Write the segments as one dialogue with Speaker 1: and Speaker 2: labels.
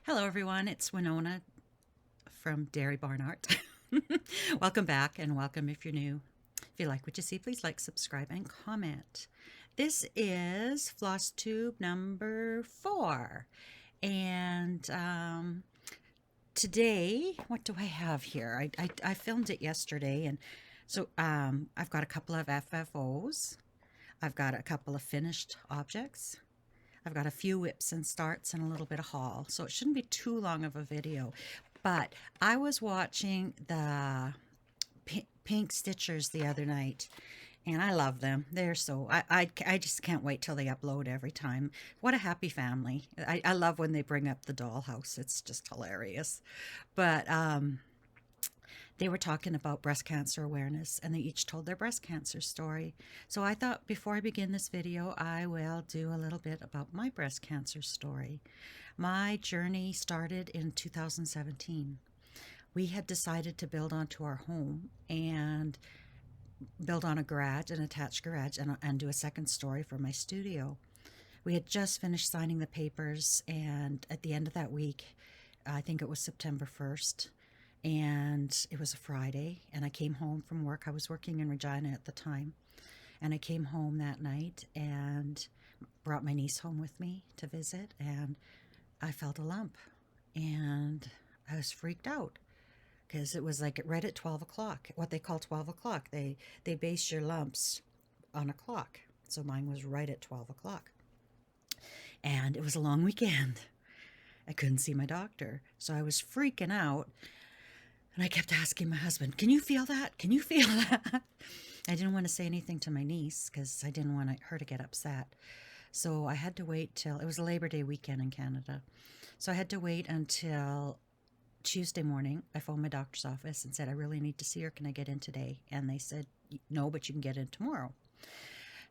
Speaker 1: Hello, everyone. It's Winona from Dairy Barn Art. Welcome back and welcome if you're new. If you like what you see, please like, subscribe, and comment. This is Flosstube number 4. And today, what do I have here? I filmed it yesterday. And so I've got a couple of FFOs. I've got a couple of finished objects. I've got a few whips and starts and a little bit of haul, so it shouldn't be too long of a video. But I was watching the pink stitchers the other night, and I love them. They're so I just can't wait till they upload every time. What a happy family! I love when they bring up the dollhouse. It's just hilarious. But they were talking about breast cancer awareness, and they each told their breast cancer story. So I thought before I begin this video, I will do a little bit about my breast cancer story. My journey started in 2017. We had decided to build onto our home and build on a garage, an attached garage, and do a second story for my studio. We had just finished signing the papers, and at the end of that week, I think it was September 1st, and it was a Friday, and I came home from work. I was working in Regina at the time, and I came home that night and brought my niece home with me to visit, and I felt a lump, and I was freaked out because it was like right at 12 o'clock, what they call 12 o'clock. They base your lumps on a clock, so mine was right at 12 o'clock, and it was a long weekend. I couldn't see my doctor, so I was freaking out. And I kept asking my husband, can you feel that? Can you feel that? I didn't want to say anything to my niece because I didn't want her to get upset. So I had to wait till, it was a Labor Day weekend in Canada. So I had to wait until Tuesday morning. I phoned my doctor's office and said, I really need to see her. Can I get in today? And they said, no, but you can get in tomorrow.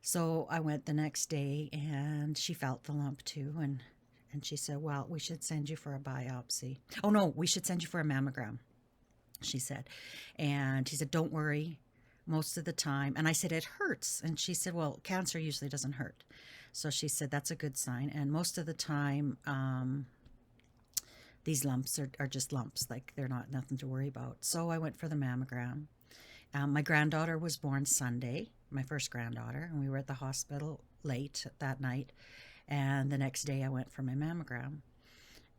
Speaker 1: So I went the next day, and she felt the lump too. And she said, well, we should send you for a biopsy. Oh, no, we should send you for a mammogram, she said. And she said, don't worry, most of the time. And I said, it hurts. And she said, well, cancer usually doesn't hurt. So she said, that's a good sign. And most of the time, these lumps are just lumps, like they're not nothing to worry about. So I went for the mammogram. My granddaughter was born Sunday, my first granddaughter, and we were at the hospital late that night. And the next day I went for my mammogram.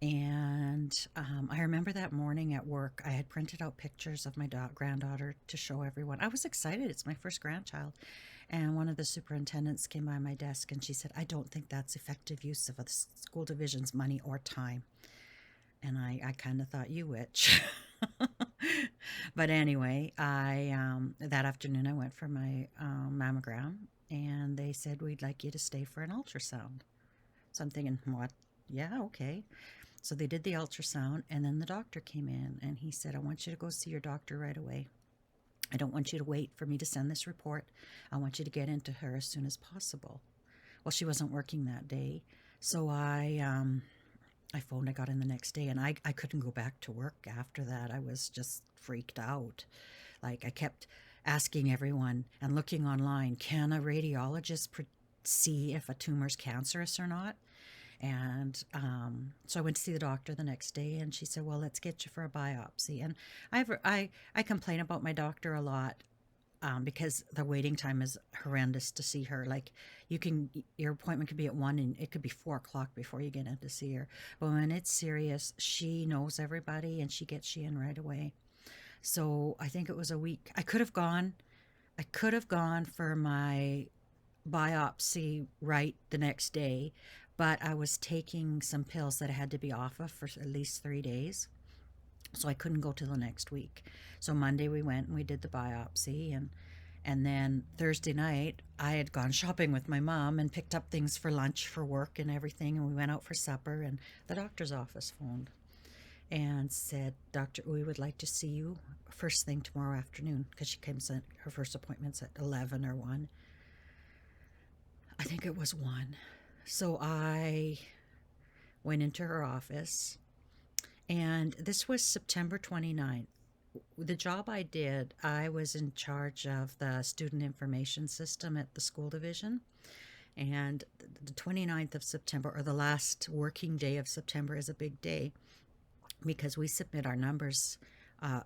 Speaker 1: And I remember that morning at work, I had printed out pictures of my granddaughter to show everyone. I was excited. It's my first grandchild. And one of the superintendents came by my desk, and she said, I don't think that's effective use of a school division's money or time. And I kind of thought, you witch. But anyway, that afternoon I went for my mammogram, and they said, we'd like you to stay for an ultrasound. So I'm thinking, what? Yeah, okay. So they did the ultrasound, and then the doctor came in, and he said, I want you to go see your doctor right away. I don't want you to wait for me to send this report. I want you to get into her as soon as possible. Well, she wasn't working that day, so I phoned. I got in the next day, and I couldn't go back to work after that. I was just freaked out. Like, I kept asking everyone and looking online, can a radiologist see if a tumor's cancerous or not? And so I went to see the doctor the next day, and she said, well, let's get you for a biopsy. And I complain about my doctor a lot, because the waiting time is horrendous to see her. Like, your appointment could be at 1, and it could be 4 o'clock before you get in to see her. But when it's serious, she knows everybody, and she gets you in right away. So I think it was a week. I could have gone for my biopsy right the next day, but I was taking some pills that I had to be off of for at least 3 days, so I couldn't go till the next week. So Monday we went and we did the biopsy, and then Thursday night I had gone shopping with my mom and picked up things for lunch for work and everything, and we went out for supper, and the doctor's office phoned and said, Doctor, we would like to see you first thing tomorrow afternoon, because she comes in, her first appointment's at 11 or 1. I think it was 1. So I went into her office, and this was September 29th. The job I did, I was in charge of the student information system at the school division, And the 29th of September, or the last working day of September, is a big day because we submit our numbers,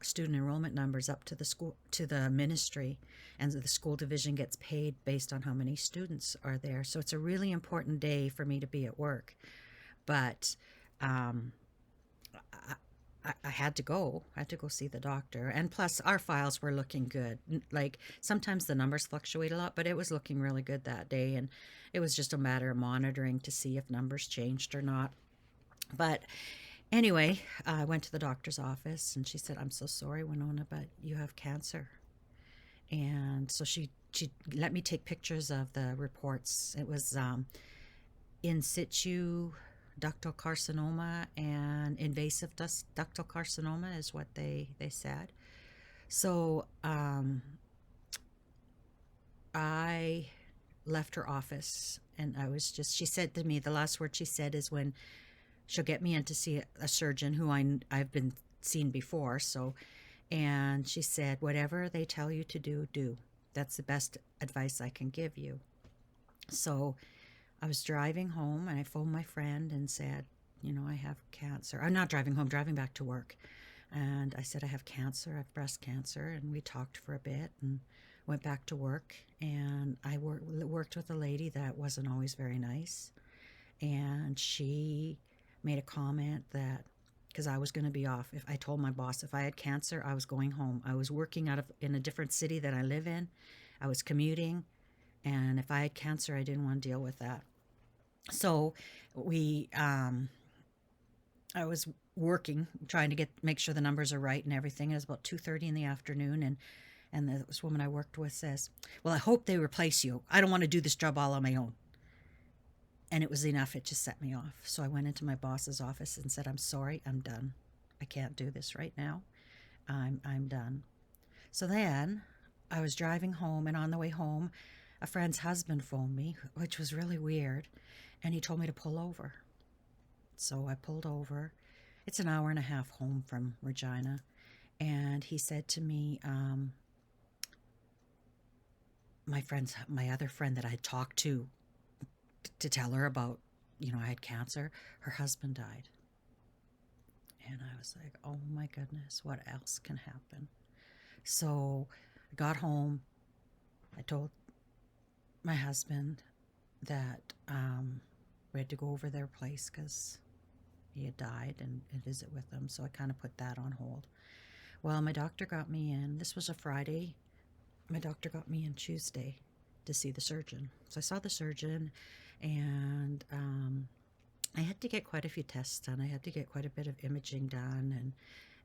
Speaker 1: student enrollment numbers, up to the school, to the ministry, and the school division gets paid based on how many students are there. So it's a really important day for me to be at work. But um, I had to go. I had to go see the doctor. And plus, our files were looking good. Like, sometimes the numbers fluctuate a lot, but it was looking really good that day. And it was just a matter of monitoring to see if numbers changed or not. But anyway, I went to the doctor's office and she said, "I'm so sorry, Winona, but you have cancer." And so she let me take pictures of the reports. It was in situ ductal carcinoma and invasive ductal carcinoma is what they said. So I left her office and I was just, she said to me, the last word she said is when she'll get me in to see a surgeon who I've been seen before. So, and she said, "Whatever they tell you to do, do. That's the best advice I can give you." So I was driving home and I phoned my friend and said, "I have cancer." I'm not driving home, driving back to work. And I said, "I have cancer, I have breast cancer." And we talked for a bit and went back to work. And I worked with a lady that wasn't always very nice. And she made a comment that, because I was going to be off, if I told my boss if I had cancer, I was going home. I was working in a different city that I live in. I was commuting. And if I had cancer, I didn't want to deal with that. So I was working, trying to make sure the numbers are right and everything. It was about 2:30 in the afternoon, and this woman I worked with says, "Well, I hope they replace you. I don't want to do this job all on my own." And it was enough. It just set me off. So I went into my boss's office and said, "I'm sorry, I'm done. I can't do this right now. I'm done." So then I was driving home, and on the way home, a friend's husband phoned me, which was really weird, and he told me to pull over. So I pulled over. It's an hour and a half home from Regina. And he said to me, my other friend that I had talked to tell her about, I had cancer, her husband died. And I was like, oh my goodness, what else can happen? So I got home. I told my husband that we had to go over their place because he had died and visit with them. So I kind of put that on hold. Well, my doctor got me in. This was a Friday. My doctor got me in Tuesday to see the surgeon. So I saw the surgeon, and I had to get quite a few tests done. I had to get quite a bit of imaging done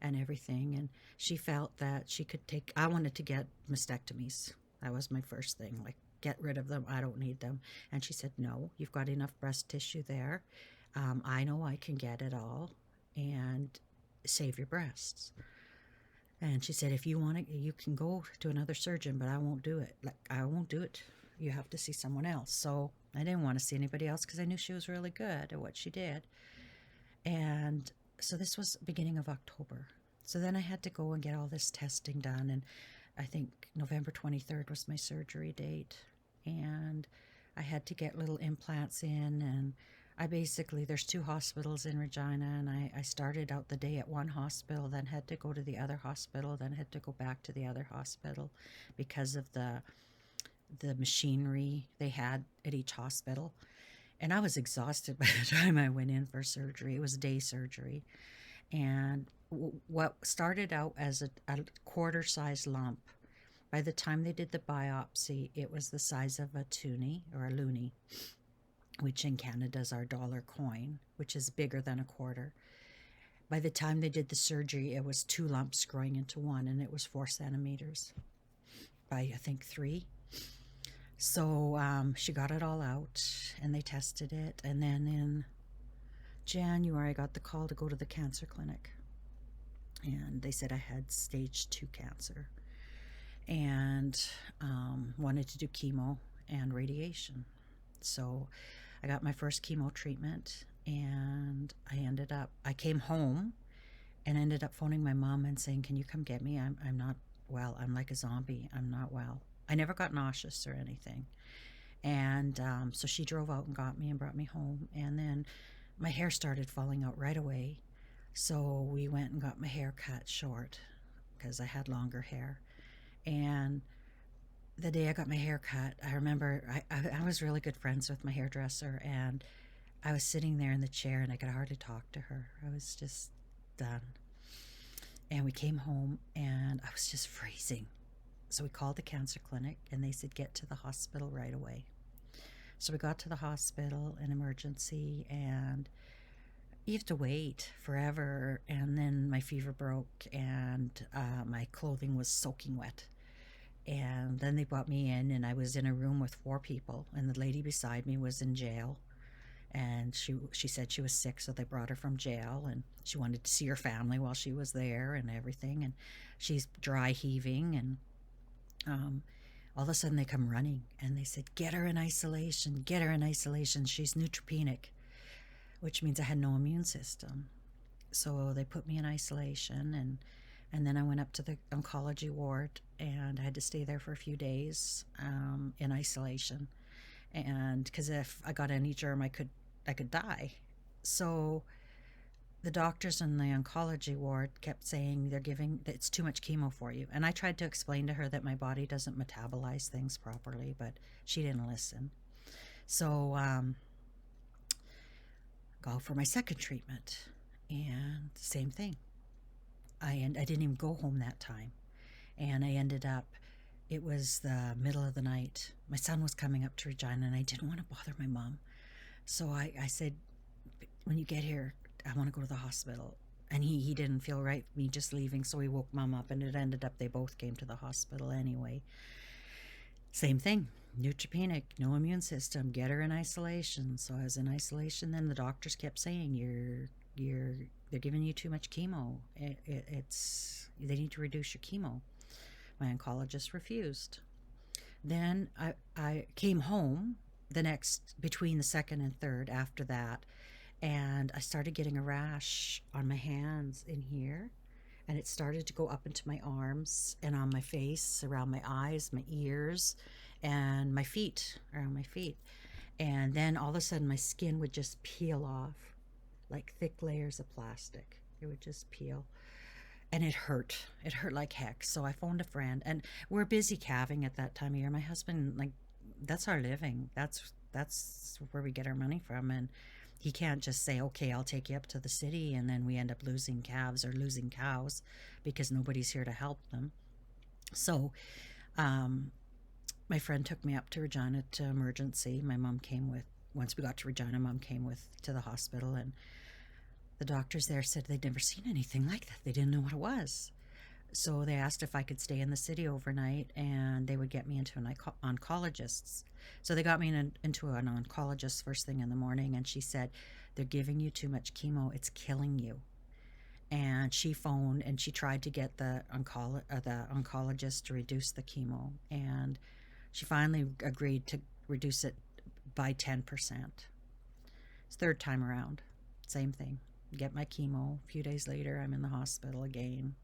Speaker 1: and everything. And she felt that she could I wanted to get mastectomies. That was my first thing, like, get rid of them. I don't need them. And she said, "No, you've got enough breast tissue there. I know I can get it all and save your breasts." And she said, "If you want it, you can go to another surgeon, but I won't do it. Like, I won't do it. You have to see someone else." So I didn't want to see anybody else because I knew she was really good at what she did. And so this was beginning of October. So then I had to go and get all this testing done. And I think November 23rd was my surgery date. And I had to get little implants in. And there's two hospitals in Regina. And I started out the day at one hospital, then had to go to the other hospital, then had to go back to the other hospital because of the machinery they had at each hospital. And I was exhausted by the time I went in for surgery. It was day surgery. And what started out as a quarter-sized lump, by the time they did the biopsy, it was the size of a toonie or a loonie, which in Canada is our dollar coin, which is bigger than a quarter. By the time they did the surgery, it was two lumps growing into one, and it was 4 centimeters by, I think, 3. So she got it all out, and they tested it. And then in January, I got the call to go to the cancer clinic. And they said I had stage 2 cancer and wanted to do chemo and radiation. So I got my first chemo treatment, and I came home and ended up phoning my mom and saying, "Can you come get me? I'm not well. I'm like a zombie. I'm not well." I never got nauseous or anything. And so she drove out and got me and brought me home. And then my hair started falling out right away. So we went and got my hair cut short because I had longer hair. And the day I got my hair cut, I remember I was really good friends with my hairdresser, and I was sitting there in the chair and I could hardly talk to her. I was just done. And we came home and I was just freezing. So we called the cancer clinic and they said, get to the hospital right away. So we got to the hospital, an emergency, and you have to wait forever. And then my fever broke and my clothing was soaking wet. And then they brought me in, and I was in a room with 4 people, and the lady beside me was in jail. And she said she was sick, so they brought her from jail, and she wanted to see her family while she was there and everything. And she's dry heaving, and all of a sudden they come running and they said, get her in isolation, get her in isolation. She's neutropenic, which means I had no immune system. So they put me in isolation, and then I went up to the oncology ward, and I had to stay there for a few days in isolation. And because if I got any germ, I could die. So the doctors in the oncology ward kept saying it's too much chemo for you. And I tried to explain to her that my body doesn't metabolize things properly, but she didn't listen. So go for my second treatment, and same thing. I didn't even go home that time, and I ended up. It was the middle of the night. My son was coming up to Regina, and I didn't want to bother my mom. So I said, when you get here, I want to go to the hospital. And he didn't feel right me just leaving, so he woke mom up, and it ended up they both came to the hospital anyway. Same thing, neutropenic, no immune system, get her in isolation. So I was in isolation. Then the doctors kept saying, they're giving you too much chemo. They need to reduce your chemo. My oncologist refused. Then I came home between the second and third after that, and I started getting a rash on my hands in here, and it started to go up into my arms and on my face, around my eyes, my ears, and my feet, around my feet. And then all of a sudden my skin would just peel off like thick layers of plastic. It would just peel. And it hurt. It hurt like heck. So I phoned a friend, and we're busy calving at that time of year. My husband, like, that's our living. That's where we get our money from, and he can't just say, okay, I'll take you up to the city, and then we end up losing calves or losing cows because nobody's here to help them. So my friend took me up to Regina to emergency. My mom came with, once we got to Regina, mom came with to the hospital, and the doctors there said they'd never seen anything like that. They didn't know what it was. So they asked if I could stay in the city overnight, and they would get me into an oncologist's. So they got me into an oncologist first thing in the morning, and she said, they're giving you too much chemo. It's killing you. And she phoned, and she tried to get the oncologist to reduce the chemo. And she finally agreed to reduce it by 10%. It's third time around. Same thing. Get my chemo. A few days later, I'm in the hospital again.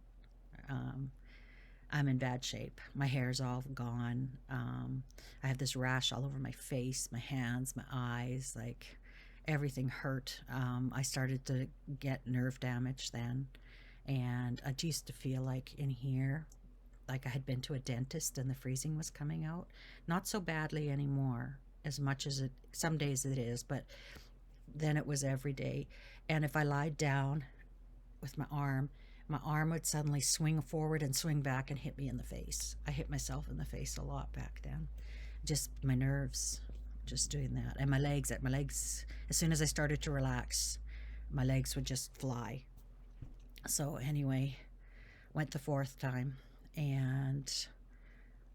Speaker 1: I'm in bad shape. My hair's all gone. I have this rash all over my face, my hands, my eyes, like everything hurt. I started to get nerve damage then, and I used to feel like in here, like I had been to a dentist and the freezing was coming out. Not so badly anymore, as much as some days it is, but then it was every day. And if I lied down with my arm would suddenly swing forward and swing back and hit me in the face. I hit myself in the face a lot back then. Just my nerves, just doing that. And my legs, as soon as I started to relax, my legs would just fly. So anyway, went the fourth time, and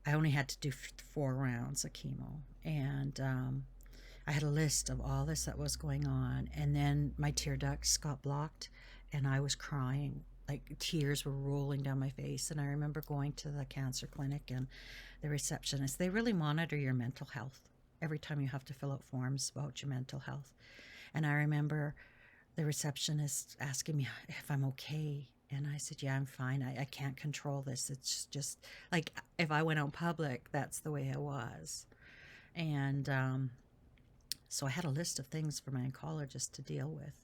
Speaker 1: I only had to do 4 rounds of chemo. And I had a list of all this that was going on, and then my tear ducts got blocked, and I was crying. Like tears were rolling down my face. And I remember going to the cancer clinic, and the receptionist, they really monitor your mental health every time you have to fill out forms about your mental health. And I remember the receptionist asking me if I'm okay. And I said, yeah, I'm fine. I can't control this. It's just like if I went out public, that's the way I was. And so I had a list of things for my oncologist to deal with.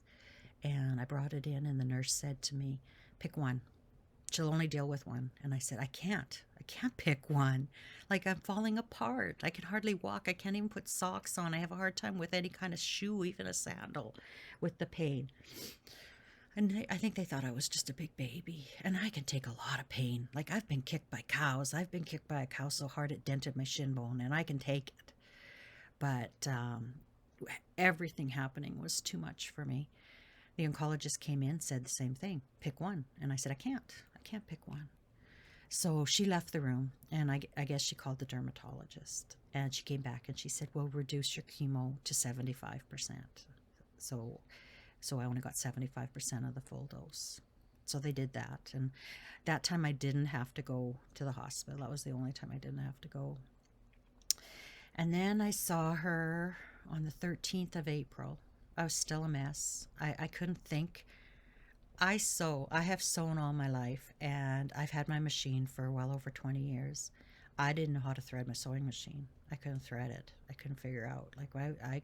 Speaker 1: And I brought it in, and the nurse said to me, pick one. She'll only deal with one. And I said, I can't. I can't pick one. Like, I'm falling apart. I can hardly walk. I can't even put socks on. I have a hard time with any kind of shoe, even a sandal, with the pain. And I think they thought I was just a big baby. And I can take a lot of pain. Like, I've been kicked by cows. I've been kicked by a cow so hard it dented my shin bone, and I can take it. But everything happening was too much for me. The oncologist came in, said the same thing, pick one. And I said, I can't pick one. So she left the room, and I guess she called the dermatologist. And she came back and she said, well, reduce your chemo to 75%. So I only got 75% of the full dose. So they did that. And that time I didn't have to go to the hospital. That was the only time I didn't have to go. And then I saw her on the 13th of April. I was still a mess. I couldn't think. I have sewn all my life, and I've had my machine for well over 20 years. I didn't know how to thread my sewing machine. I couldn't thread it. I couldn't figure out. Like,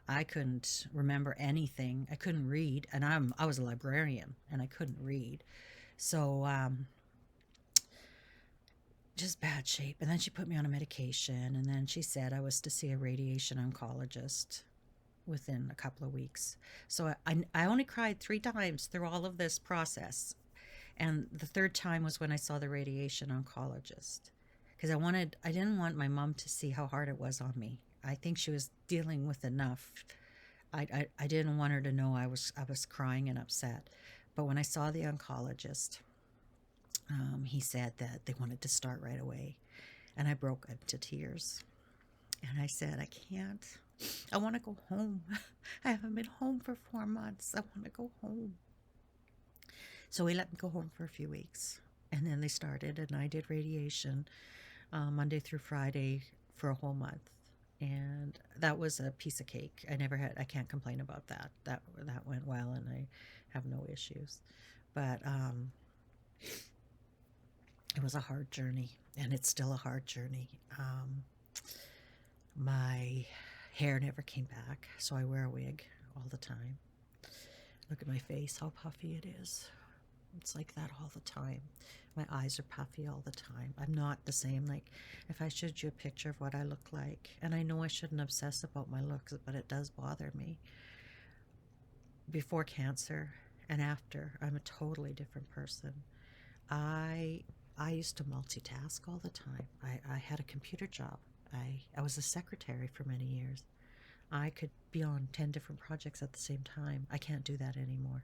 Speaker 1: I couldn't remember anything. I couldn't read, and I was a librarian, and I couldn't read. So just bad shape. And then she put me on a medication, and then she said I was to see a radiation oncologist within a couple of weeks. So I only cried 3 times through all of this process. And the third time was when I saw the radiation oncologist, because I didn't want my mom to see how hard it was on me. I think she was dealing with enough. I didn't want her to know I was crying and upset. But when I saw the oncologist, he said that they wanted to start right away. And I broke into tears. And I said, I can't. I want to go home. I haven't been home for 4 months. I want to go home. So he let me go home for a few weeks. And then they started, and I did radiation Monday through Friday for a whole month. And that was a piece of cake. I can't complain about that. That went well, and I have no issues. But it was a hard journey, and it's still a hard journey. My hair never came back, so I wear a wig all the time. Look at my face, how puffy it is. It's like that all the time. My eyes are puffy all the time. I'm not the same. Like, if I showed you a picture of what I look like, and I know I shouldn't obsess about my looks, but it does bother me. Before cancer and after, I'm a totally different person. I used to multitask all the time. I had a computer job. I was a secretary for many years. I could be on 10 different projects at the same time. I can't do that anymore.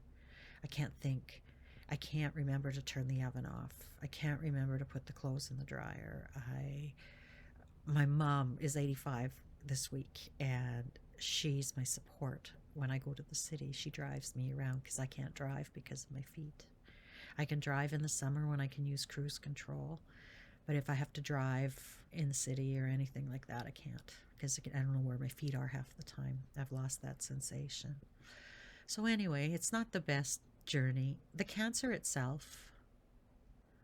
Speaker 1: I can't think. I can't remember to turn the oven off. I can't remember to put the clothes in the dryer. My mom is 85 this week, and she's my support. When I go to the city, she drives me around because I can't drive because of my feet. I can drive in the summer when I can use cruise control, but if I have to drive in the city or anything like that, I can't, because I don't know where my feet are half the time. I've lost that sensation. So anyway, it's not the best journey. The cancer itself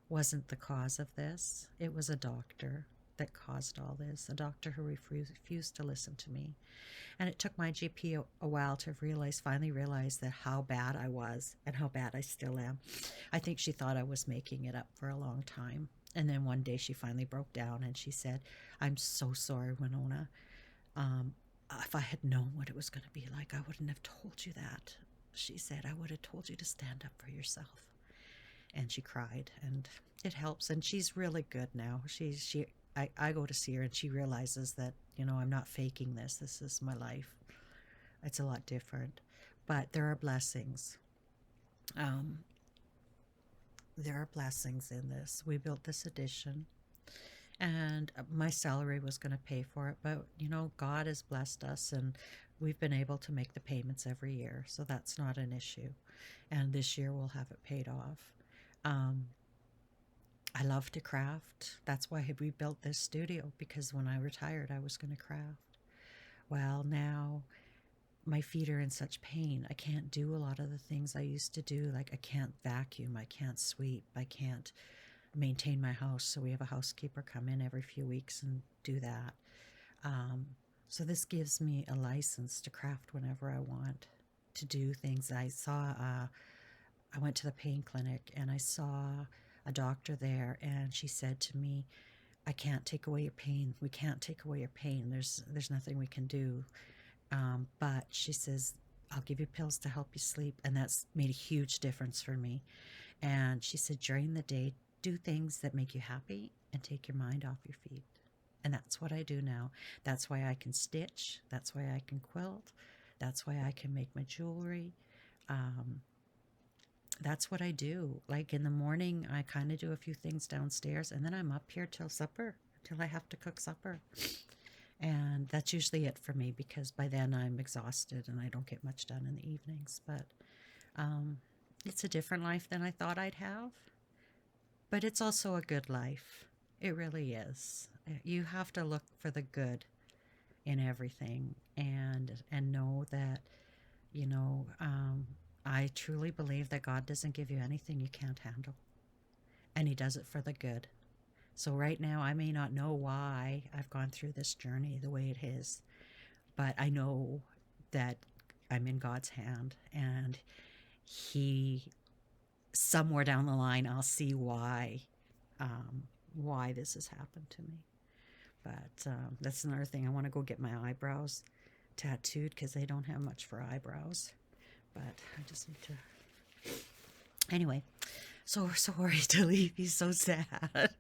Speaker 1: wasn't the cause of this. It was a doctor that caused all this, a doctor who refused to listen to me. And it took my GP a while to finally realize that how bad I was and how bad I still am. I think she thought I was making it up for a long time. And then one day she finally broke down and she said, I'm so sorry, Winona. If I had known what it was going to be like, I wouldn't have told you that. She said, I would have told you to stand up for yourself. And she cried, and it helps. And she's really good now. I go to see her, and she realizes that, I'm not faking this. This is my life. It's a lot different. But there are blessings. There are blessings in this. We built this addition, and my salary was going to pay for it. But, God has blessed us, and we've been able to make the payments every year. So that's not an issue. And this year we'll have it paid off. I love to craft. That's why we built this studio, because when I retired, I was going to craft. Well, now my feet are in such pain. I can't do a lot of the things I used to do. Like, I can't vacuum. I can't sweep. I can't maintain my house. So we have a housekeeper come in every few weeks and do that. Um, so this gives me a license to craft whenever I want to do things. I went to the pain clinic and I saw a doctor there, and she said to me, I can't take away your pain. We can't take away your pain. There's nothing we can do. But she says, I'll give you pills to help you sleep. And that's made a huge difference for me. And she said, during the day, do things that make you happy and take your mind off your feet. And that's what I do now. That's why I can stitch. That's why I can quilt. That's why I can make my jewelry. Um, that's what I do. Like in the morning, I kind of do a few things downstairs, and then I'm up here till supper, till I have to cook supper. And that's usually it for me, because by then I'm exhausted and I don't get much done in the evenings. But um, it's a different life than I thought I'd have. But it's also a good life. It really is. You have to look for the good in everything, and know that, you know, I truly believe that God doesn't give you anything you can't handle, and He does it for the good. So right now, I may not know why I've gone through this journey the way it is, but I know that I'm in God's hand, and He, somewhere down the line, I'll see why this has happened to me. But that's another thing. I want to go get my eyebrows tattooed, because they don't have much for eyebrows. But I just need to. Anyway, so sorry to leave you so sad.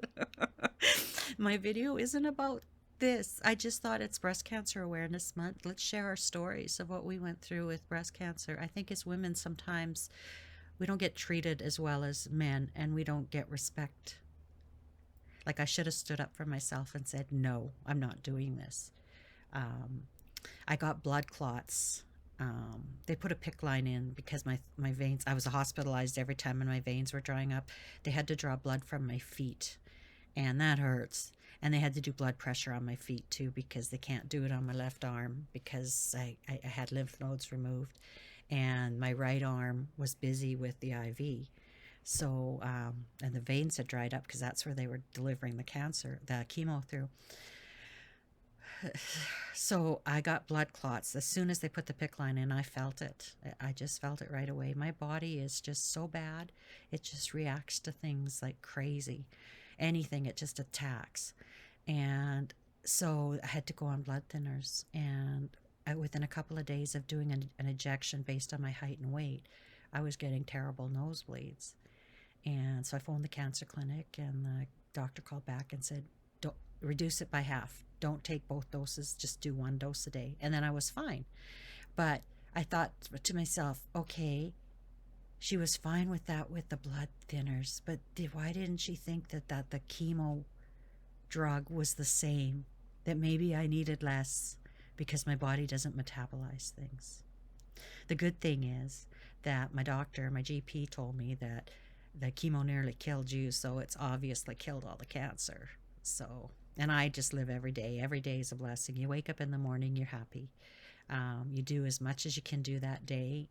Speaker 1: My video isn't about this. I just thought it's Breast Cancer Awareness Month. Let's share our stories of what we went through with breast cancer. I think as women, sometimes we don't get treated as well as men, and we don't get respect. Like, I should have stood up for myself and said, no, I'm not doing this. I got blood clots. They put a PICC line in because my veins, I was hospitalized every time and my veins were drying up. They had to draw blood from my feet, and that hurts. And they had to do blood pressure on my feet too, because they can't do it on my left arm, because I had lymph nodes removed, and my right arm was busy with the IV. So, and the veins had dried up because that's where they were delivering the chemo through. So I got blood clots. As soon as they put the PICC line in, I felt it. I just felt it right away. My body is just so bad. It just reacts to things like crazy. Anything, it just attacks. And so I had to go on blood thinners. And within a couple of days of doing an injection based on my height and weight, I was getting terrible nosebleeds. And so I phoned the cancer clinic, and the doctor called back and said, don't reduce it by half. Don't take both doses, just do one dose a day. And then I was fine. But I thought to myself, okay, she was fine with that with the blood thinners, but why didn't she think that the chemo drug was the same, that maybe I needed less because my body doesn't metabolize things? The good thing is that my doctor, my GP, told me that the chemo nearly killed you, so it's obviously killed all the cancer. So, and I just live every day. Every day is a blessing. You wake up in the morning, you're happy. You do as much as you can do that day.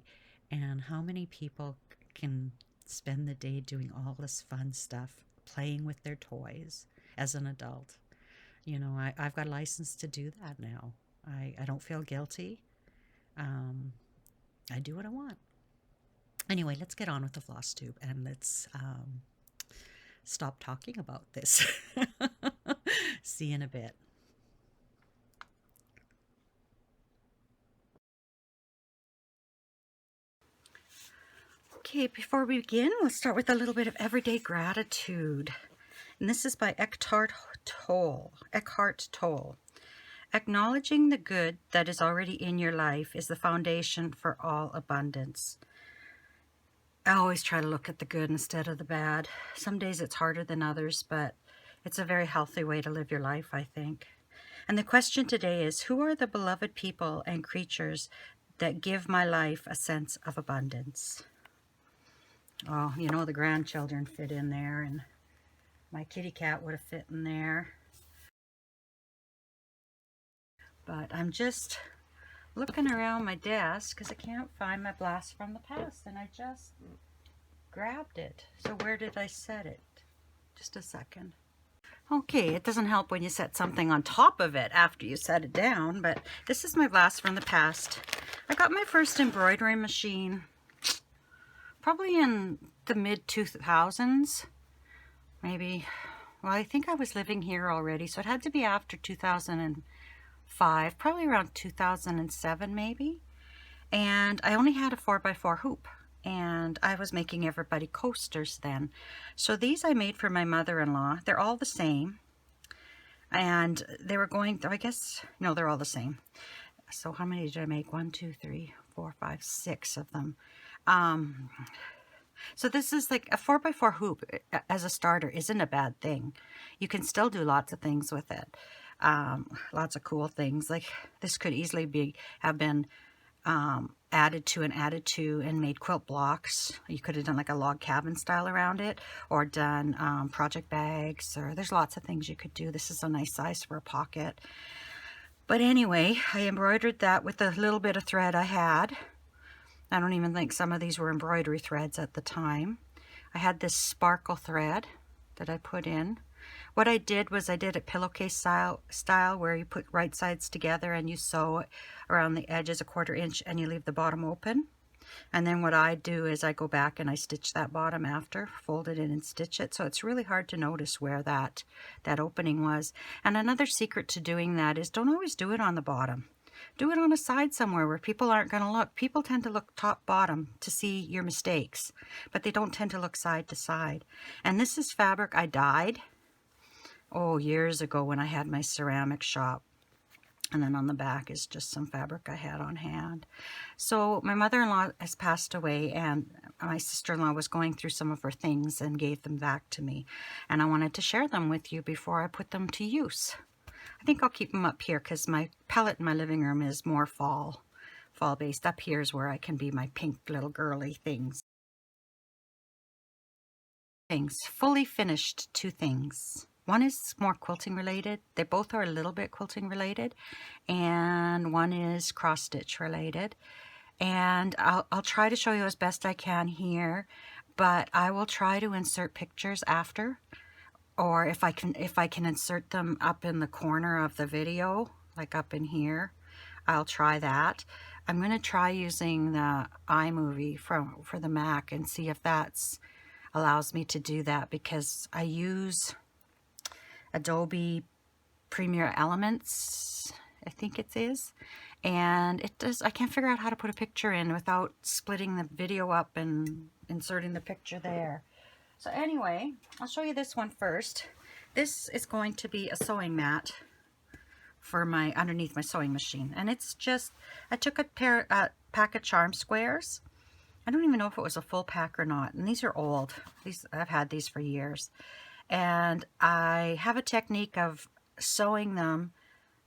Speaker 1: And how many people can spend the day doing all this fun stuff, playing with their toys as an adult? You know, I've got a license to do that now. I don't feel guilty. I do what I want. Anyway, let's get on with the Flosstube, and let's stop talking about this. See you in a bit. Okay, before we begin, we'll start with a little bit of everyday gratitude. And this is by Eckhart Tolle. Eckhart Tolle. Acknowledging the good that is already in your life is the foundation for all abundance. I always try to look at the good instead of the bad. Some days it's harder than others, but it's a very healthy way to live your life, I think. And the question today is, who are the beloved people and creatures that give my life a sense of abundance? Oh, you know, the grandchildren fit in there, and my kitty cat would have fit in there. But I'm just looking around my desk because I can't find my blast from the past, and I just grabbed it. So where did I set it? Just a second. Okay, it doesn't help when you set something on top of it after you set it down, but this is my blast from the past. I got my first embroidery machine probably in the mid-2000s, maybe. Well, I think I was living here already, so it had to be after 2005, probably around 2007 maybe. And I only had a 4x4 hoop, and I was making everybody coasters then. So these I made for my mother-in-law. They're all the same. And they were going, I guess, no, they're all the same. So how many did I make? 1, 2, 3, 4, 5, 6 of them. So this is like a 4x4 hoop as a starter isn't a bad thing. You can still do lots of things with it. Lots of cool things. Like this could easily have been added to and made quilt blocks. You could have done like a log cabin style around it, or done project bags, or there's lots of things you could do. This is a nice size for a pocket. But anyway, I embroidered that with a little bit of thread I had. I don't even think some of these were embroidery threads at the time. I had this sparkle thread that I put in. What I did was I did it pillowcase style where you put right sides together and you sew around the edges 1/4 inch and you leave the bottom open. And then what I do is I go back and I stitch that bottom after, fold it in and stitch it. So it's really hard to notice where that opening was. And another secret to doing that is don't always do it on the bottom. Do it on a side somewhere where people aren't going to look. People tend to look top bottom to see your mistakes, but they don't tend to look side to side. And this is fabric I dyed, years ago when I had my ceramic shop. And then on the back is just some fabric I had on hand. So my mother-in-law has passed away, and my sister-in-law was going through some of her things and gave them back to me. And I wanted to share them with you before I put them to use. I think I'll keep them up here because my palette in my living room is more fall based. Up here is where I can be my pink little girly things. Fully finished 2 things. One is more quilting related. They both are a little bit quilting related, and one is cross stitch related. And I'll try to show you as best I can here, but I will try to insert pictures after, or if I can insert them up in the corner of the video, like up in here, I'll try that. I'm going to try using the iMovie for the Mac and see if that's allows me to do that, because I use Adobe Premiere Elements, I think it is, and I can't figure out how to put a picture in without splitting the video up and inserting the picture there. So anyway, I'll show you this one first. This is going to be a sewing mat for underneath my sewing machine, and it's just, I took a pack of charm squares. I don't even know if it was a full pack or not, and these are old. I've had these for years. And I have a technique of sewing them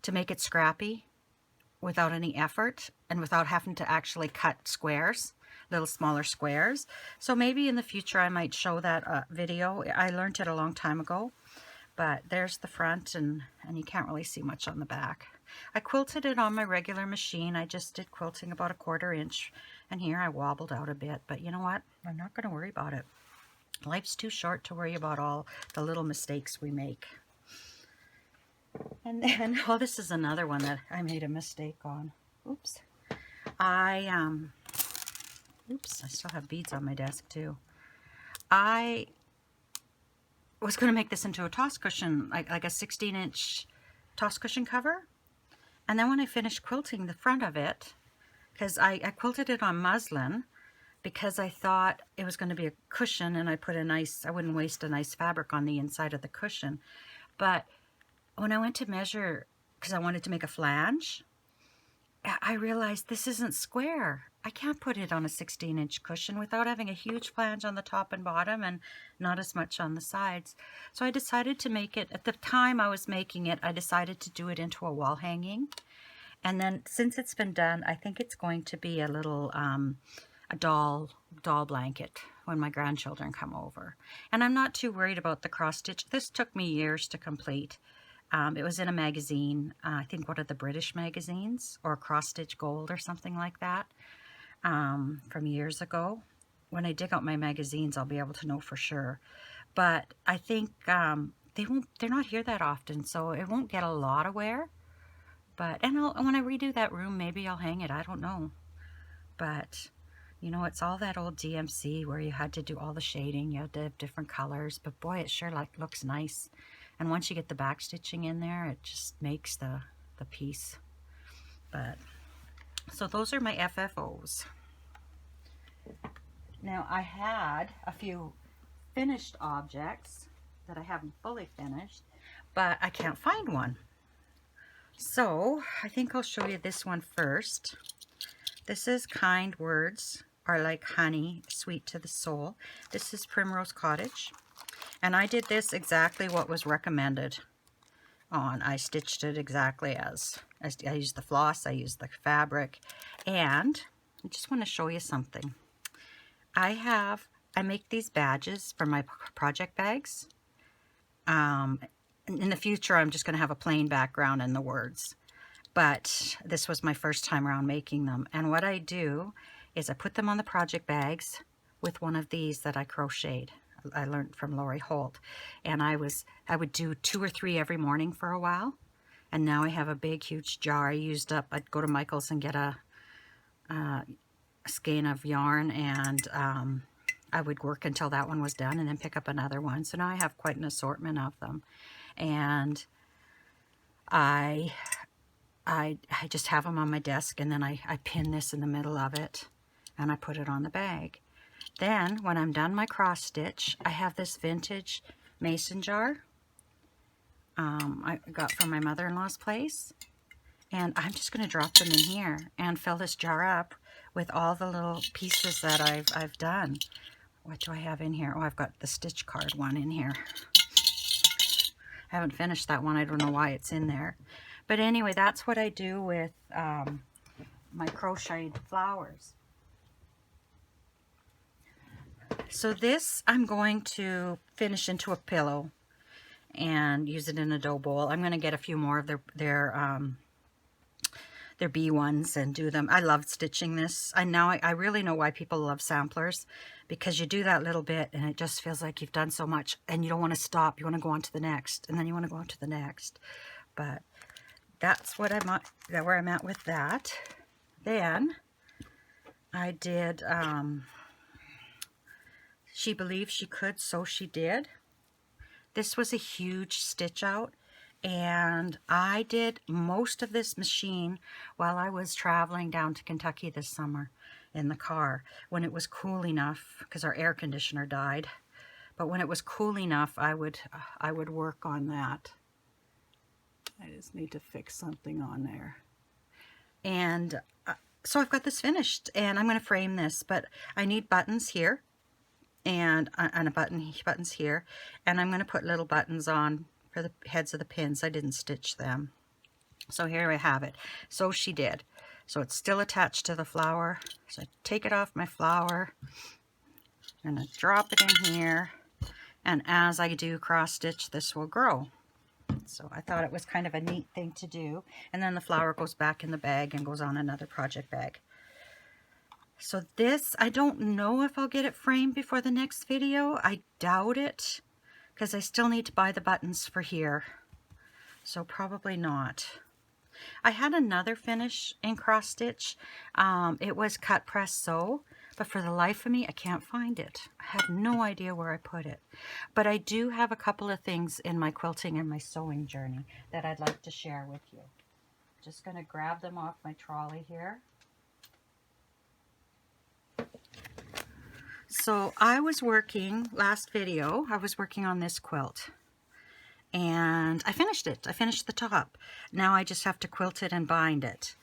Speaker 1: to make it scrappy without any effort and without having to actually cut squares, little smaller squares. So maybe in the future I might show that video. I learned it a long time ago, but there's the front, and you can't really see much on the back. I quilted it on my regular machine. I just did quilting about 1/4 inch, and here I wobbled out a bit, but you know what? I'm not going to worry about it. Life's too short to worry about all the little mistakes we make. And then, this is another one that I made a mistake on. Oops. I still have beads on my desk too. I was going to make this into a toss cushion, like a 16-inch toss cushion cover. And then when I finished quilting the front of it, because I quilted it on muslin, because I thought it was going to be a cushion, and I wouldn't waste a nice fabric on the inside of the cushion. But when I went to measure, because I wanted to make a flange, I realized this isn't square. I can't put it on a 16-inch cushion without having a huge flange on the top and bottom and not as much on the sides. So I decided to make it, at the time I was making it, I decided to do it into a wall hanging. And then since it's been done, I think it's going to be a little a doll blanket when my grandchildren come over. And I'm not too worried about the cross stitch. This took me years to complete. It was in a magazine, I think one of the British magazines, or Cross Stitch Gold or something like that, from years ago. When I dig out my magazines, I'll be able to know for sure. But I think they're not here that often, so it won't get a lot of wear. But, and when I redo that room, maybe I'll hang it. I don't know. But, you know, it's all that old DMC where you had to do all the shading. You had to have different colors. But boy, it sure looks nice. And once you get the back stitching in there, it just makes the piece. But, so those are my FFOs. Now, I had a few finished objects that I haven't fully finished, but I can't find one. So I think I'll show you this one first. This is Kind Words Are Like Honey, Sweet to the Soul. This is Primrose Cottage. And I did this exactly what was recommended on. I stitched it exactly as I used the floss, I used the fabric. And I just want to show you something. I make these badges for my project bags. In the future, I'm just going to have a plain background and the words. But this was my first time around making them. And what I do is I put them on the project bags with one of these that I crocheted. I learned from Lori Holt. And I would do 2 or 3 every morning for a while. And now I have a big, huge jar I used up. I'd go to Michael's and get a skein of yarn, and I would work until that one was done and then pick up another one. So now I have quite an assortment of them. And I just have them on my desk, and then I pin this in the middle of it and I put it on the bag. Then when I'm done my cross stitch, I have this vintage mason jar I got from my mother-in-law's place, and I'm just going to drop them in here and fill this jar up with all the little pieces that I've done. What do I have in here? Oh, I've got the stitch card one in here. I haven't finished that one. I don't know why it's in there. But anyway, that's what I do with my crocheted flowers. So this I'm going to finish into a pillow and use it in a dough bowl. I'm going to get a few more of their bee ones and do them. I love stitching this. I really know why people love samplers, because you do that little bit and it just feels like you've done so much and you don't want to stop. You want to go on to the next, and then you want to go on to the next. But that's what where I'm at with that. Then I did She Believed She Could, So She Did. This was a huge stitch out, and I did most of this machine while I was traveling down to Kentucky this summer in the car when it was cool enough, because our air conditioner died. But when it was cool enough, I would work on that. I just need to fix something on there. And so I've got this finished, and I'm going to frame this, but I need buttons here and buttons here, and I'm going to put little buttons on for the heads of the pins. I didn't stitch them. So here I have it. So She Did. So it's still attached to the flower. So I take it off my flower. I'm going to drop it in here. And as I do cross stitch, this will grow. So I thought it was kind of a neat thing to do. And then the flower goes back in the bag and goes on another project bag. So this, I don't know if I'll get it framed before the next video. I doubt it, because I still need to buy the buttons for here. So probably not. I had another finish in cross stitch. It was cut, press, sew, but for the life of me, I can't find it. I have no idea where I put it. But I do have a couple of things in my quilting and my sewing journey that I'd like to share with you. Just going to grab them off my trolley here. So I was working, last video, I was working on this quilt. And I finished it. I finished the top. Now I just have to quilt it and bind it.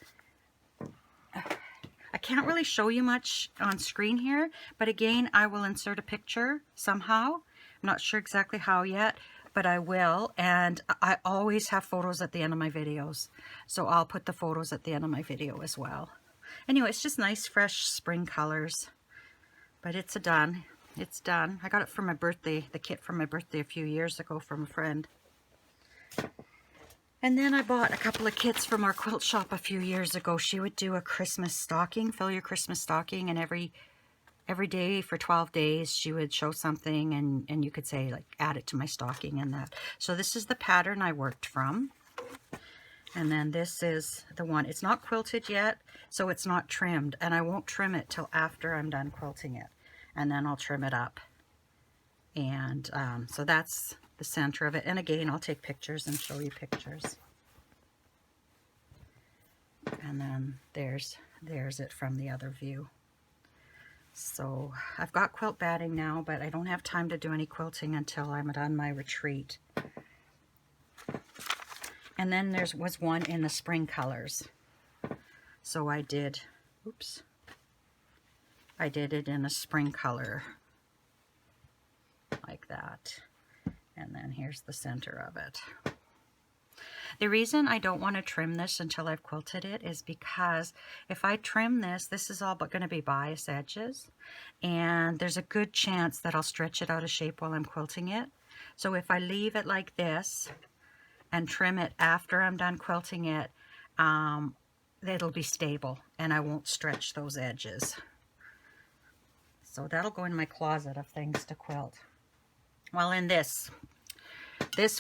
Speaker 1: I can't really show you much on screen here, but again, I will insert a picture somehow. I'm not sure exactly how yet, but I will. And I always have photos at the end of my videos. So I'll put the photos at the end of my video as well. Anyway, it's just nice, fresh spring colors. But it's done. It's done. I got it for my birthday, the kit for my birthday a few years ago from a friend. And then I bought a couple of kits from our quilt shop a few years ago. She would do a Christmas stocking, fill your Christmas stocking, and every every day for 12 days, she would show something, and you could say, like, add it to my stocking and that. So this is the pattern I worked from. And then this is the one. It's not quilted yet, so it's not trimmed. And I won't trim it till after I'm done quilting it. And then I'll trim it up. And so that's the center of it. And again, I'll take pictures and show you pictures. And then there's it from the other view. So I've got quilt batting now, but I don't have time to do any quilting until I'm done my retreat. And then there was one in the spring colors. So I did it in a spring color like that. And then here's the center of it. The reason I don't want to trim this until I've quilted it is because if I trim this, this is all but going to be bias edges. And there's a good chance that I'll stretch it out of shape while I'm quilting it. So if I leave it like this and trim it after I'm done quilting it, it'll be stable and I won't stretch those edges. So that'll go in my closet of things to quilt. Well, in this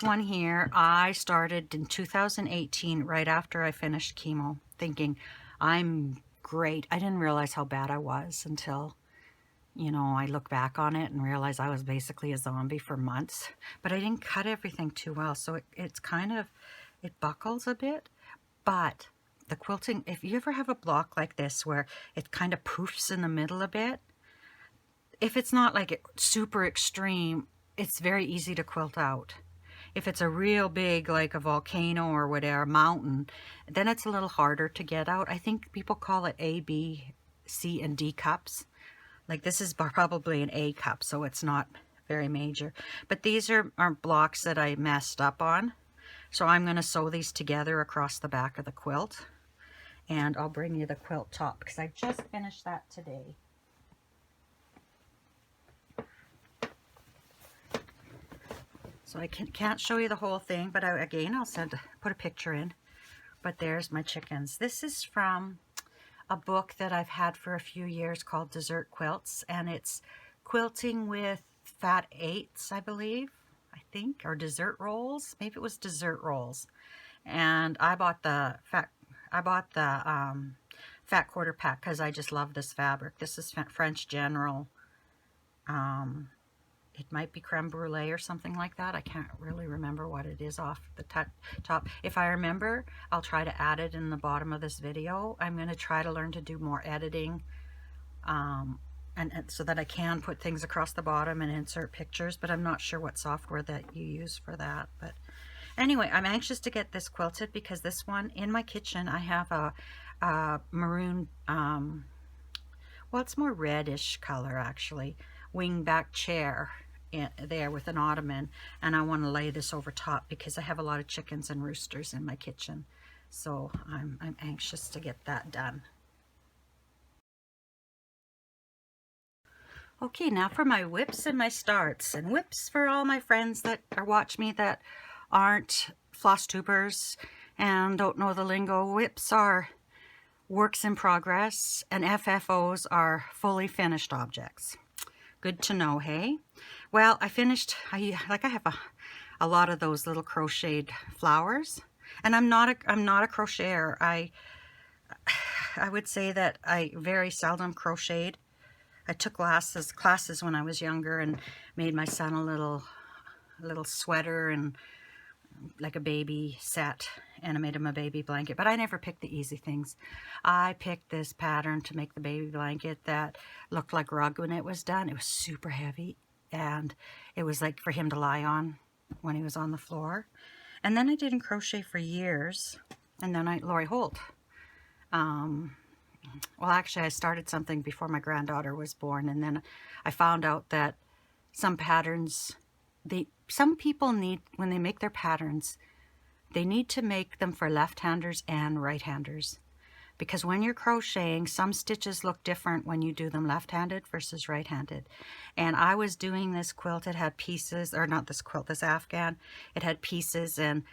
Speaker 1: one here, I started in 2018, right after I finished chemo, thinking I'm great. I didn't realize how bad I was until, you know, I look back on it and realize I was basically a zombie for months. But I didn't cut everything too well, so it's kind of, it buckles a bit. But the quilting, if you ever have a block like this where it kind of poofs in the middle a bit, if it's not like super extreme, it's very easy to quilt out. If it's a real big, like a volcano or whatever, mountain, then it's a little harder to get out. I think people call it A, B, C, and D cups. Like this is probably an A cup, so it's not very major. But these are blocks that I messed up on. So I'm going to sew these together across the back of the quilt. And I'll bring you the quilt top because I just finished that today. So I can't show you the whole thing, but again, I'll put a picture in. But there's my chickens. This is from a book that I've had for a few years called Dessert Quilts, and it's quilting with fat eights, I believe, or dessert rolls. Maybe it was dessert rolls. And I bought the fat quarter pack because I just love this fabric. This is French General. It might be creme brulee or something like that. I can't really remember what it is off the top. If I remember, I'll try to add it in the bottom of this video. I'm going to try to learn to do more editing and so that I can put things across the bottom and insert pictures, but I'm not sure what software that you use for that. But anyway, I'm anxious to get this quilted because this one, in my kitchen, I have a maroon, well, it's more reddish color actually, wing-back chair there with an ottoman, and I want to lay this over top because I have a lot of chickens and roosters in my kitchen, so I'm anxious to get that done. Okay, now for my whips and my starts. And whips for all my friends that watch me that aren't floss tubers and don't know the lingo. Whips are works in progress, and FFOs are fully finished objects. Good to know, hey? Well, I have a lot of those little crocheted flowers, and I'm not a crocheter. I would say that I very seldom crocheted. I took classes when I was younger and made my son a little sweater and like a baby set, and I made him a baby blanket, but I never picked the easy things. I picked this pattern to make the baby blanket that looked like rug when it was done. It was super heavy, and it was like for him to lie on when he was on the floor. And then I didn't crochet for years, and then Lori Holt. Well, actually, I started something before my granddaughter was born, and then I found out that some patterns, some people need, when they make their patterns, they need to make them for left-handers and right-handers. Because when you're crocheting, some stitches look different when you do them left-handed versus right-handed. And I was doing this quilt, it had pieces, or not this quilt, this Afghan, it had pieces, and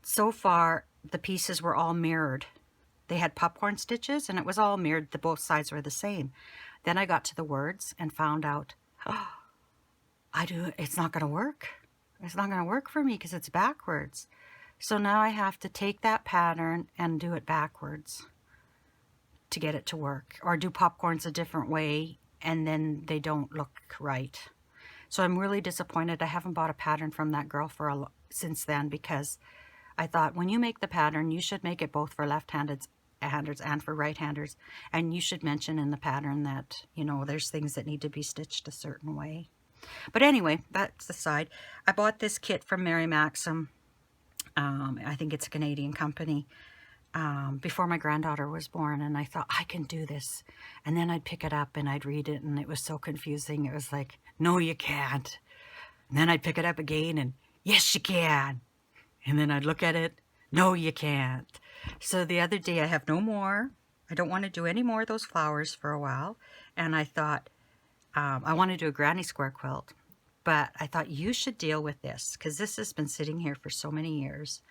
Speaker 1: so far the pieces were all mirrored. they had popcorn stitches, and it was all mirrored. The both sides were the same. Then I got to the words and found out, oh, it's not going to work. It's not going to work for me because it's backwards. So now I have to take that pattern and do it backwards to get it to work, or do popcorns a different way, and then they don't look right. So I'm really disappointed. I haven't bought a pattern from that girl since then, because I thought, when you make the pattern, you should make it both for left-handed handers and for right-handers, and you should mention in the pattern that, you know, there's things that need to be stitched a certain way. But anyway, that's aside. I bought this kit from Mary Maxim. I think it's a Canadian company. Before my granddaughter was born, and I thought, I can do this. And then I'd pick it up and I'd read it, and it was so confusing. It was like, no, you can't. And then I'd pick it up again, and yes, you can. And then I'd look at it, no, you can't. So the other day, I have no more. I don't want to do any more of those flowers for a while. And I thought, I want to do a granny square quilt. But I thought, you should deal with this, because this has been sitting here for so many years.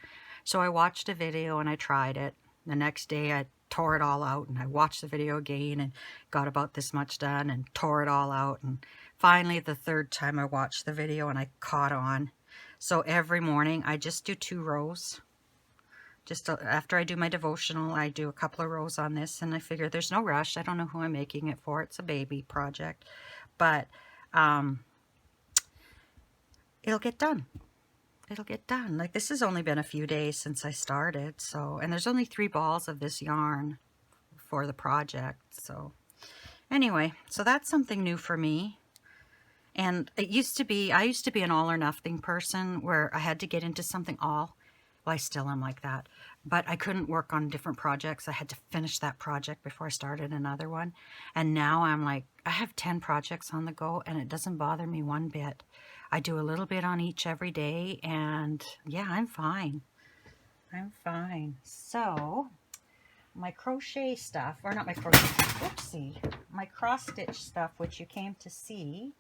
Speaker 1: So I watched a video and I tried it. The next day I tore it all out, and I watched the video again and got about this much done and tore it all out. And finally, the third time I watched the video, and I caught on. So every morning I just do 2 rows. Just after I do my devotional, I do a couple of rows on this, and I figure there's no rush. I don't know who I'm making it for. It's a baby project, but it'll get done. It'll get done. Like, this has only been a few days since I started, so, and there's only 3 balls of this yarn for the project. So anyway, so that's something new for me. And I used to be an all or nothing person, where I had to get into something all. Well, I still am like that, but I couldn't work on different projects. I had to finish that project before I started another one. And now I'm like, I have 10 projects on the go, and it doesn't bother me one bit. I do a little bit on each every day, and yeah, I'm fine. I'm fine. So my crochet stuff, or not my crochet, oopsie, my cross stitch stuff, which you came to see,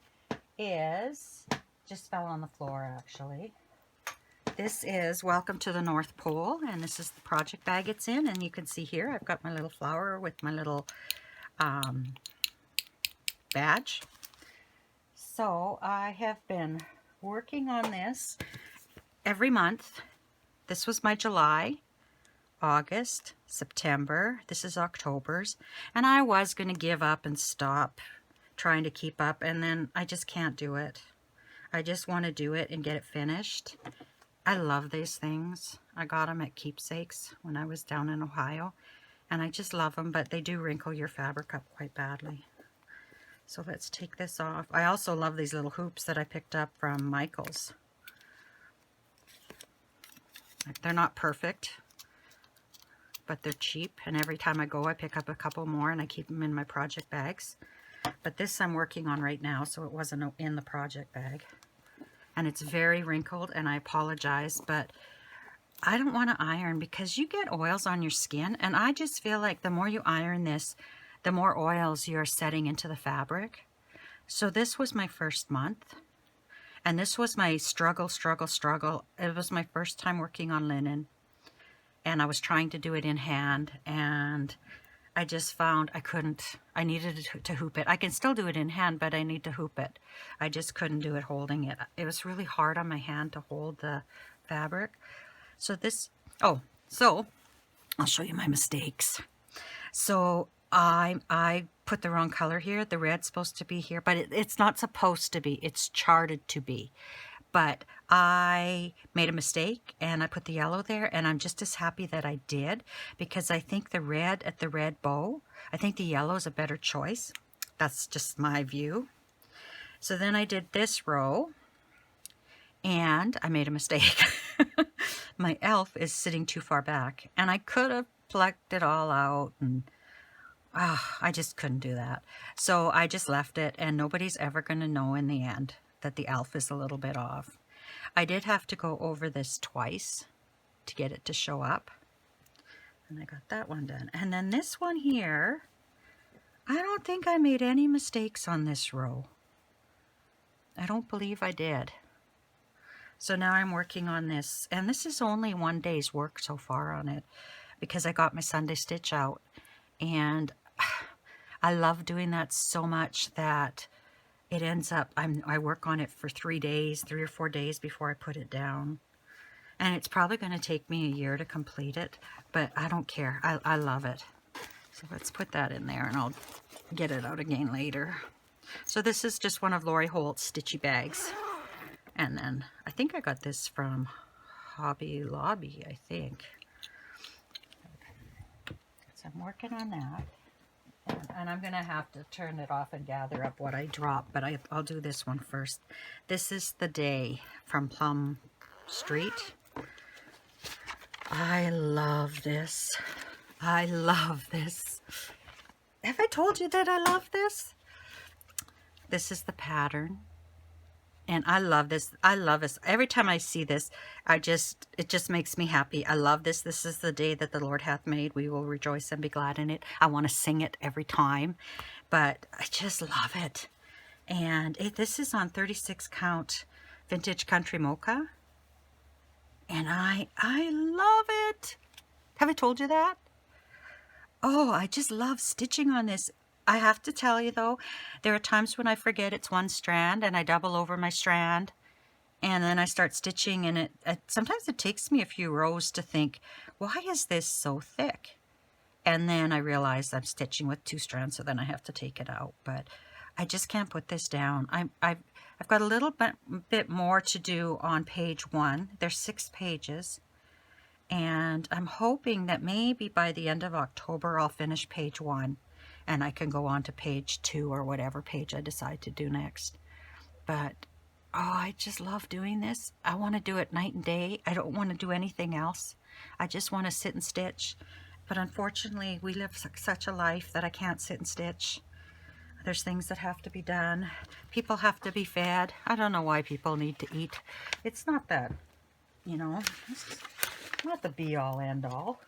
Speaker 1: is, just fell on the floor actually. This is Welcome to the North Pole, and this is the project bag it's in, and you can see here I've got my little flower with my little badge. So I have been working on this every month. This was my July, August, September. This is October's. And I was going to give up and stop trying to keep up, and then I just can't do it. I just want to do it and get it finished. I love these things. I got them at Keepsakes when I was down in Ohio, and I just love them, but they do wrinkle your fabric up quite badly. So let's take this off. I also love these little hoops that I picked up from Michael's. They're not perfect, but they're cheap, and every time I go I pick up a couple more, and I keep them in my project bags. But this I'm working on right now, so it wasn't in the project bag. And it's very wrinkled, and I apologize, but I don't want to iron because you get oils on your skin, and I just feel like the more you iron this, the more oils you're setting into the fabric. So this was my first month, and this was my struggle. It was my first time working on linen, and I was trying to do it in hand, and I just found I needed to hoop it. I can still do it in hand, but I need to hoop it. I just couldn't do it holding it. It was really hard on my hand to hold the fabric. So so I'll show you my mistakes. So I put the wrong color here. The red's supposed to be here, but it's not supposed to be. It's charted to be. But I made a mistake, and I put the yellow there, and I'm just as happy that I did, because I think the red at the red bow, I think the yellow is a better choice. That's just my view. So then I did this row, and I made a mistake. My elf is sitting too far back, and I could have plucked it all out, and I just couldn't do that. So I just left it, and nobody's ever going to know in the end that the elf is a little bit off. I did have to go over this twice to get it to show up. And I got that one done. And then this one here, I don't think I made any mistakes on this row. I don't believe I did. So now I'm working on this, and this is only one day's work so far on it. because I got my Sunday stitch out, and I love doing that so much that it ends up, I work on it for 3 days, 3 or 4 days before I put it down. And it's probably going to take me a year to complete it, but I don't care. I love it. So let's put that in there and I'll get it out again later. So this is just one of Lori Holt's stitchy bags. And then I think I got this from Hobby Lobby, I think. So I'm working on that. And I'm going to have to turn it off and gather up what I dropped, but I'll do this one first. This is The Day from Plum Street. I love this. I love this. Have I told you that I love this? This is the pattern. And I love this. I love this. Every time I see this, it just makes me happy. I love this. This is the day that the Lord hath made. We will rejoice and be glad in it. I want to sing it every time, but I just love it. And this is on 36 count vintage country mocha. And I love it. Have I told you that? Oh, I just love stitching on this. I have to tell you though, there are times when I forget it's one strand and I double over my strand and then I start stitching, and sometimes it takes me a few rows to think, why is this so thick? And then I realize I'm stitching with 2 strands, so then I have to take it out. But I just can't put this down. I've got a little bit more to do on page 1. There's 6 pages. And I'm hoping that maybe by the end of October I'll finish page 1 and I can go on to page 2 or whatever page I decide to do next. But oh, I just love doing this. I want to do it night and day. I don't want to do anything else. I just want to sit and stitch. But unfortunately, we live such a life that I can't sit and stitch. There's things that have to be done. People have to be fed. I don't know why people need to eat. It's not that, you know, it's not the be-all, end-all.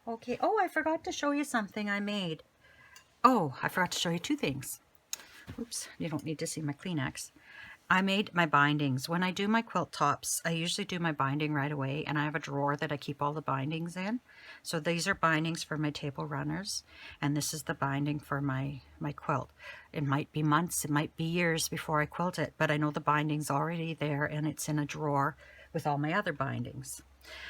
Speaker 1: Okay, oh, I forgot to show you something I made. Oh, I forgot to show you 2 things. Oops, you don't need to see my Kleenex. I made my bindings. When I do my quilt tops, I usually do my binding right away, and I have a drawer that I keep all the bindings in. So these are bindings for my table runners, and this is the binding for my quilt. It might be months, it might be years before I quilt it, but I know the binding's already there, and it's in a drawer with all my other bindings.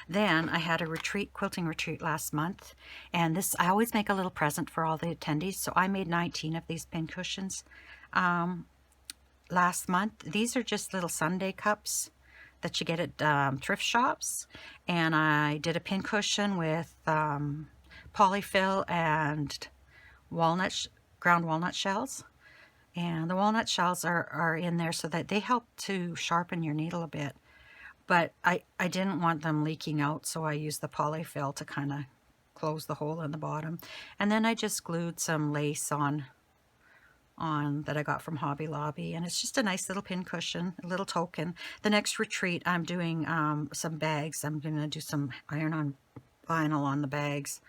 Speaker 1: Then I had a retreat, quilting retreat last month, and this, I always make a little present for all the attendees, so I made 19 of these pincushions last month. These are just little Sunday cups that you get at thrift shops, and I did a pincushion with polyfill and ground walnut shells, and the walnut shells are in there so that they help to sharpen your needle a bit. But I didn't want them leaking out, so I used the polyfill to kind of close the hole in the bottom. And then I just glued some lace on that I got from Hobby Lobby, and it's just a nice little pin cushion, a little token. The next retreat I'm doing some bags. I'm going to do some iron-on vinyl on the bags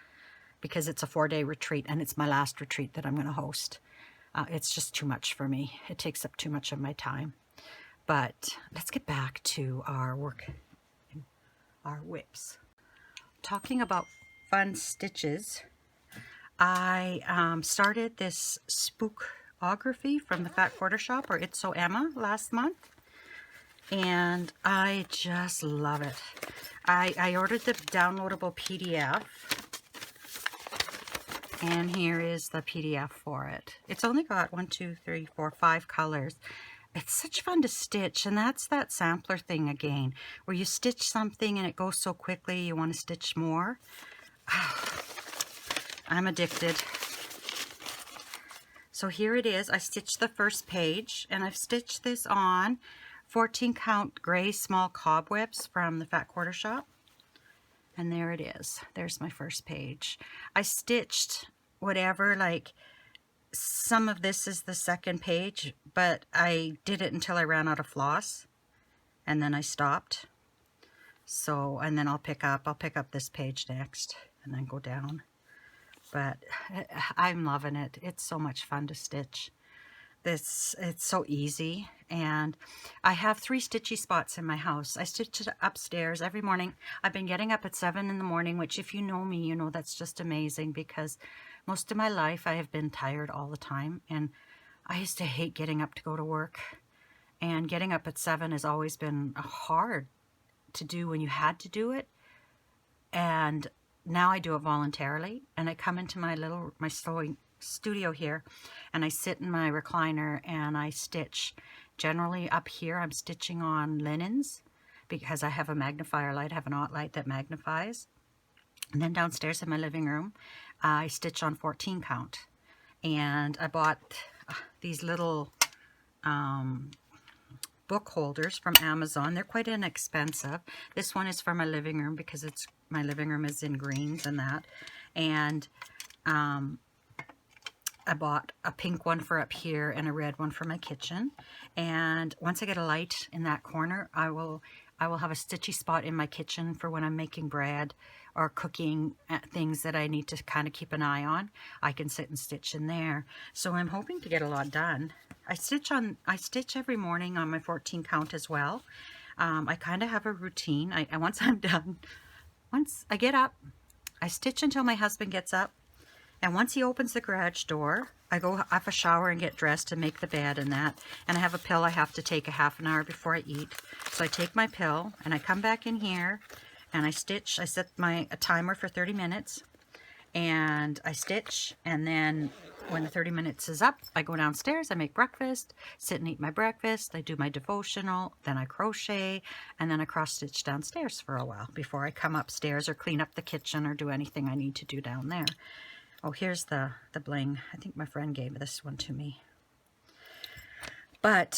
Speaker 1: because it's a 4-day retreat, and it's my last retreat that I'm going to host. It's just too much for me. It takes up too much of my time. But let's get back to our work, our whips. Talking about fun stitches, I started this spookography from the Fat Quarter Shop, or It's So Emma, last month, and I just love it. I ordered the downloadable PDF, and here is the PDF for it. It's only got 1, 2, 3, 4, 5 colors. It's such fun to stitch, and that's that sampler thing again, where you stitch something and it goes so quickly you want to stitch more. I'm addicted. So here it is. I stitched the first page, and I've stitched this on 14 count gray small cobwebs from the Fat Quarter Shop. And there it is. There's my first page. I stitched whatever, like, some of this is the second page, but I did it until I ran out of floss, and then I stopped. So, and then I'll pick up this page next, and then go down. But I'm loving it. It's so much fun to stitch. It's so easy, and I have 3 stitchy spots in my house. I stitch it upstairs every morning. I've been getting up at 7 in the morning, which if you know me, you know that's just amazing, because most of my life I have been tired all the time, and I used to hate getting up to go to work, and getting up at 7 has always been hard to do when you had to do it. And now I do it voluntarily, and I come into my sewing studio here, and I sit in my recliner and I stitch. Generally up here I'm stitching on linens because I have a magnifier light, I have an aught light that magnifies. And then downstairs in my living room I stitch on 14 count, and I bought these little book holders from Amazon. They're quite inexpensive. This one is for my living room because my living room is in greens and that. And I bought a pink one for up here and a red one for my kitchen. And once I get a light in that corner, I will have a stitchy spot in my kitchen for when I'm making bread or cooking things that I need to kind of keep an eye on. I can sit and stitch in there. So I'm hoping to get a lot done. I stitch every morning on my 14 count as well. I kind of have a routine. Once I'm done, once I get up, I stitch until my husband gets up. And once he opens the garage door, I go have a shower and get dressed and make the bed and that. And I have a pill I have to take a half an hour before I eat. So I take my pill and I come back in here and I stitch. I set a timer for 30 minutes and I stitch. And then when the 30 minutes is up, I go downstairs, I make breakfast, sit and eat my breakfast. I do my devotional, then I crochet, and then I cross stitch downstairs for a while before I come upstairs or clean up the kitchen or do anything I need to do down there. Oh, here's the bling. I think my friend gave this one to me. But,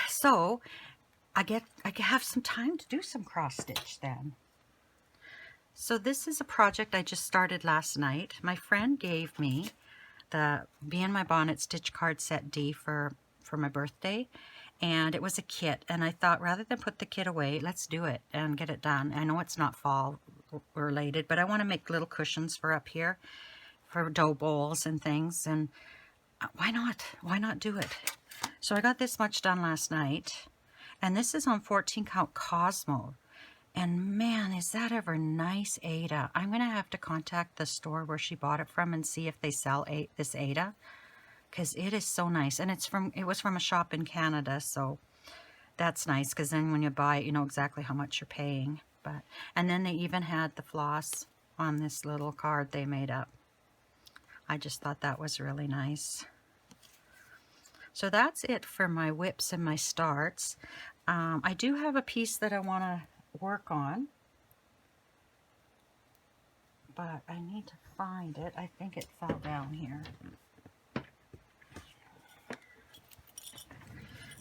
Speaker 1: so, I have some time to do some cross stitch then. So this is a project I just started last night. My friend gave me the Be in My Bonnet Stitch Card Set D for my birthday. And it was a kit. And I thought rather than put the kit away, let's do it and get it done. I know it's not fall related, but I want to make little cushions for up here for dough bowls and things, and why not do it? So I got this much done last night, and this is on 14 count Cosmo, and man, is that ever nice Aida. I'm gonna have to contact the store where she bought it from and see if they sell this Aida, because it is so nice. And it was from a shop in Canada, so that's nice, because then when you buy it, you know exactly how much you're paying. And then they even had the floss on this little card they made up. I just thought that was really nice. So that's it for my whips and my starts. I do have a piece that I want to work on, but I need to find it. I think it fell down here.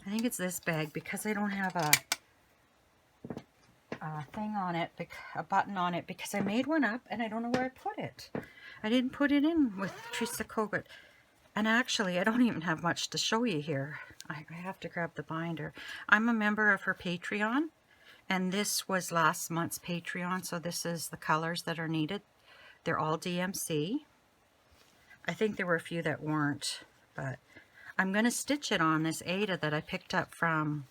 Speaker 1: I think it's this bag because I don't have a thing on it, a button on it, because I made one up and I don't know where I put it. I didn't put it in with Teresa Kogut. And actually, I don't even have much to show you here. I have to grab the binder. I'm a member of her Patreon, and this was last month's Patreon, so this is the colors that are needed. They're all DMC. I think there were a few that weren't, but I'm going to stitch it on this Aida that I picked up from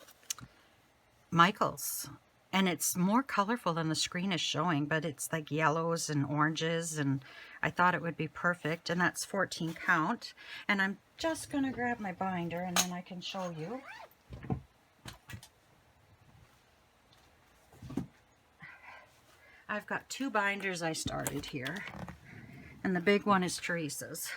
Speaker 1: Michael's. And it's more colorful than the screen is showing, but it's like yellows and oranges, and I thought it would be perfect. And that's 14 count. And I'm just going to grab my binder and then I can show you. I've got 2 binders I started here, and the big one is Teresa's.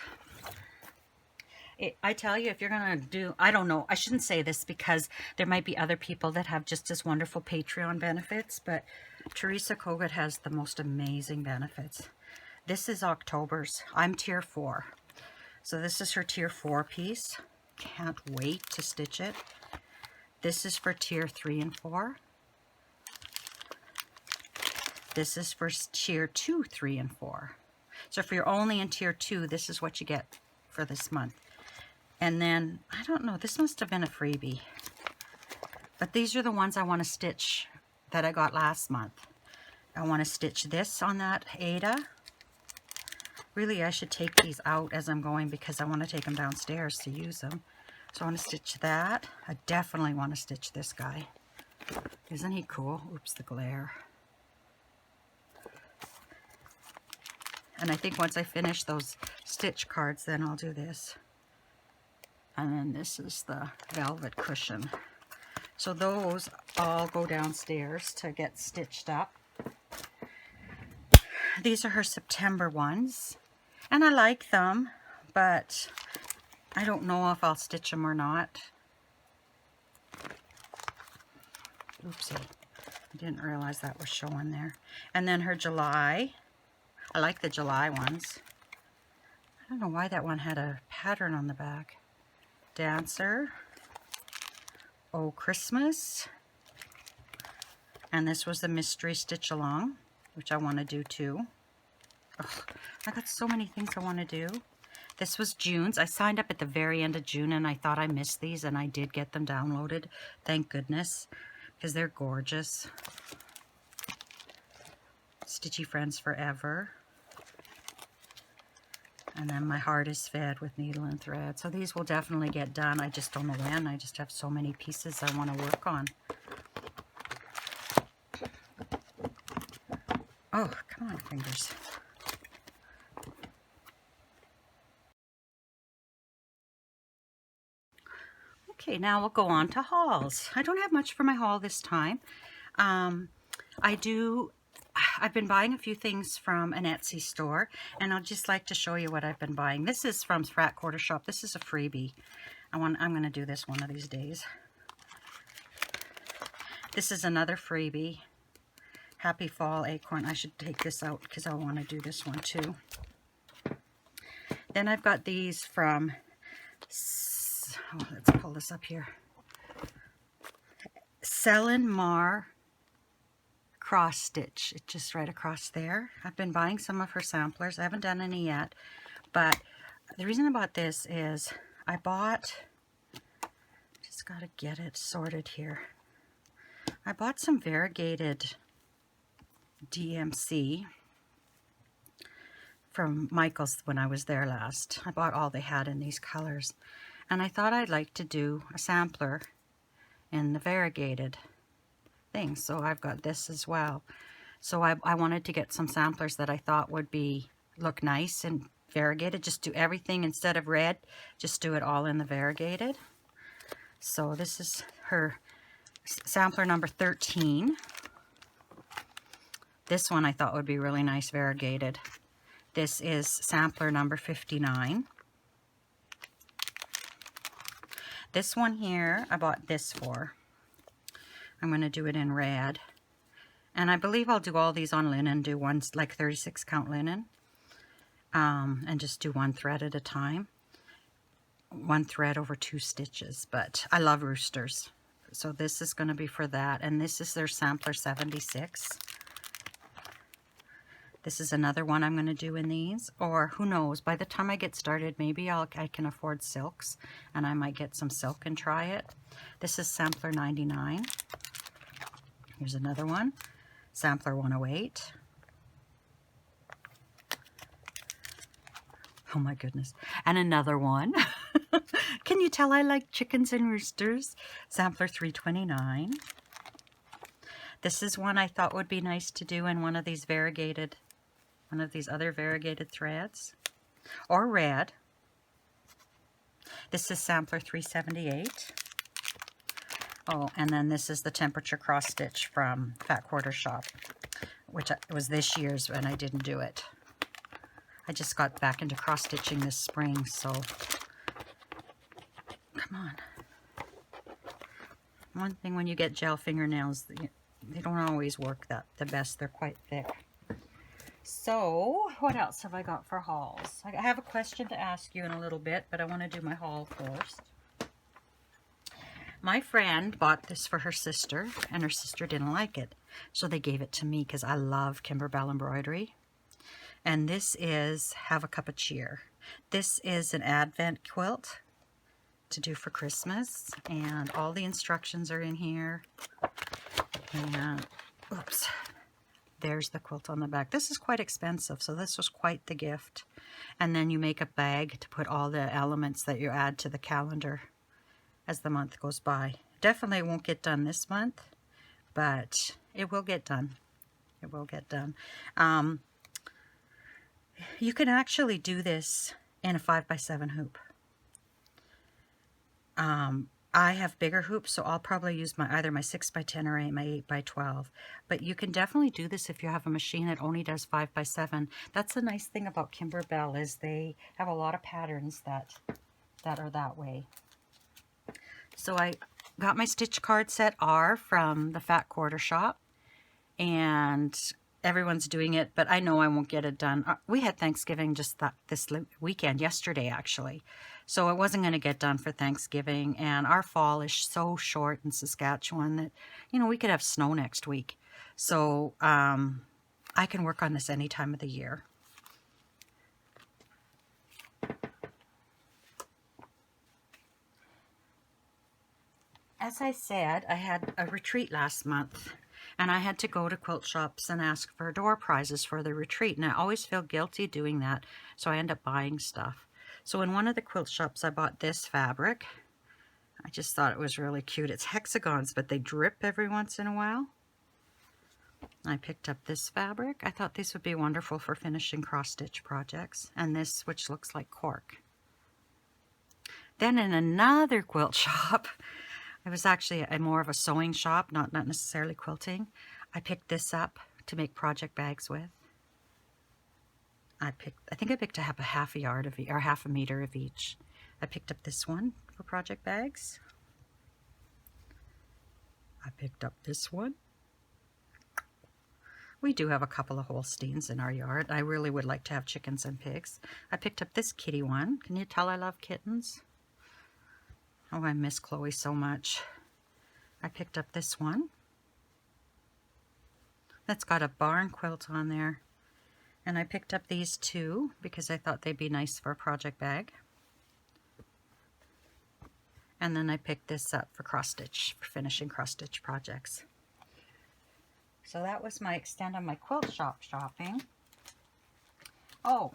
Speaker 1: I tell you, if you're going to do, I don't know, I shouldn't say this because there might be other people that have just as wonderful Patreon benefits, but Teresa Kogut has the most amazing benefits. This is October's. I'm tier 4. So this is her tier 4 piece. Can't wait to stitch it. This is for tier 3 and 4. This is for tier 2, 3, and 4. So if you're only in tier 2, this is what you get for this month. And then, I don't know, this must have been a freebie. But these are the ones I want to stitch that I got last month. I want to stitch this on that Aida. Really, I should take these out as I'm going because I want to take them downstairs to use them. So I want to stitch that. I definitely want to stitch this guy. Isn't he cool? Oops, the glare. And I think once I finish those stitch cards, then I'll do this. And then this is the velvet cushion. So those all go downstairs to get stitched up. These are her September ones. And I like them, but I don't know if I'll stitch them or not. Oopsie. I didn't realize that was showing there. And then her July. I like the July ones. I don't know why that one had a pattern on the back. Dancer. Oh, Christmas. And this was the mystery stitch along, which I want to do too. Ugh, I got so many things I want to do. This was June's. I signed up at the very end of June and I thought I missed these, and I did get them downloaded. Thank goodness, because they're gorgeous. Stitchy Friends Forever. And then My Heart is Fed with Needle and Thread. So these will definitely get done. I just don't know when. I just have so many pieces I want to work on. Oh, come on, fingers. Okay, now we'll go on to hauls. I don't have much for my haul this time. I've been buying a few things from an Etsy store, and I'll just like to show you what I've been buying. This is from Frat Quarter Shop. This is a freebie. I'm going to do this one of these days. This is another freebie. Happy Fall Acorn. I should take this out because I want to do this one too. Then I've got these from, let's pull this up here. Selin Mar cross stitch. It's just right across there. I've been buying some of her samplers. I haven't done any yet, but the reason I bought this is I bought, just got to get it sorted here. I bought some variegated DMC from Michael's when I was there last. I bought all they had in these colors, and I thought I'd like to do a sampler in the variegated thing. So I've got this as well. So I wanted to get some samplers that I thought would look nice and variegated. Just do everything instead of red, just do it all in the variegated. So this is her sampler number 13. This one I thought would be really nice variegated. This is sampler number 59. This one here, I bought this for. I'm going to do it in red. And I believe I'll do all these on linen, do one like 36 count linen. And just do one thread at a time. One thread over 2 stitches. But I love roosters. So this is going to be for that. And this is their sampler 76. This is another one I'm going to do in these. Or who knows, by the time I get started, maybe I can afford silks. And I might get some silk and try it. This is sampler 99. Here's another one. Sampler 108. Oh my goodness. And another one. Can you tell I like chickens and roosters? Sampler 329. This is one I thought would be nice to do in one of these other variegated threads. Or red. This is sampler 378. Oh, and then this is the temperature cross stitch from Fat Quarter Shop, which was this year's and I didn't do it. I just got back into cross stitching this spring, so come on. One thing when you get gel fingernails, they don't always work the best. They're quite thick. So, what else have I got for hauls? I have a question to ask you in a little bit, but I want to do my haul first. My friend bought this for her sister, and her sister didn't like it. So they gave it to me because I love Kimberbell embroidery. And this is Have a Cup of Cheer. This is an Advent quilt to do for Christmas. And all the instructions are in here. And, oops. there's the quilt on the back. This is quite expensive, so this was quite the gift. And then you make a bag to put all the elements that you add to the calendar as the month goes by. Definitely won't get done this month, but it will get done. It will get done. You can actually do this in a 5x7 hoop. I have bigger hoops, so I'll probably use either my 6x10 or my 8x12. But you can definitely do this if you have a machine that only does 5x7. That's the nice thing about Kimberbell, is they have a lot of patterns that are that way. So I got my stitch card set R from the Fat Quarter Shop, and everyone's doing it, but I know I won't get it done. We had Thanksgiving just this weekend, yesterday actually. So it wasn't going to get done for Thanksgiving, and our fall is so short in Saskatchewan that, you know, we could have snow next week. So I can work on this any time of the year. As I said, I had a retreat last month, and I had to go to quilt shops and ask for door prizes for the retreat, and I always feel guilty doing that, so I end up buying stuff. So in one of the quilt shops, I bought this fabric. I just thought it was really cute. It's hexagons, but they drip every once in a while. I picked up this fabric. I thought these would be wonderful for finishing cross-stitch projects, and this, which looks like cork. Then in another quilt shop, it was actually more of a sewing shop, not necessarily quilting. I picked this up to make project bags with. I think I picked up a half a meter of each. I picked up this one for project bags. I picked up this one. We do have a couple of Holsteins in our yard. I really would like to have chickens and pigs. I picked up this kitty one. Can you tell I love kittens? Oh, I miss Chloe so much. I picked up this one. That's got a barn quilt on there. And I picked up these two because I thought they'd be nice for a project bag. And then I picked this up for cross-stitch, for finishing cross-stitch projects. So that was my extent on my quilt shop shopping. Oh,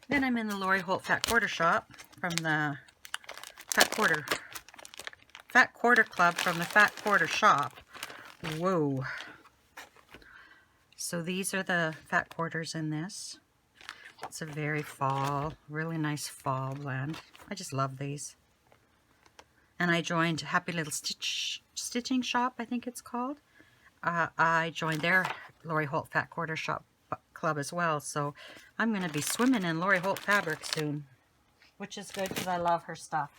Speaker 1: then I'm in the Lori Holt Fat Quarter shop from the Fat Quarter Club from the Fat Quarter shop. Whoa. So these are the fat quarters in this. It's a very really nice fall blend. I just love these. And I joined Happy Little Stitching Shop, I think it's called. I joined their Lori Holt Fat Quarter Shop Club as well. So I'm going to be swimming in Lori Holt fabric soon, which is good because I love her stuff.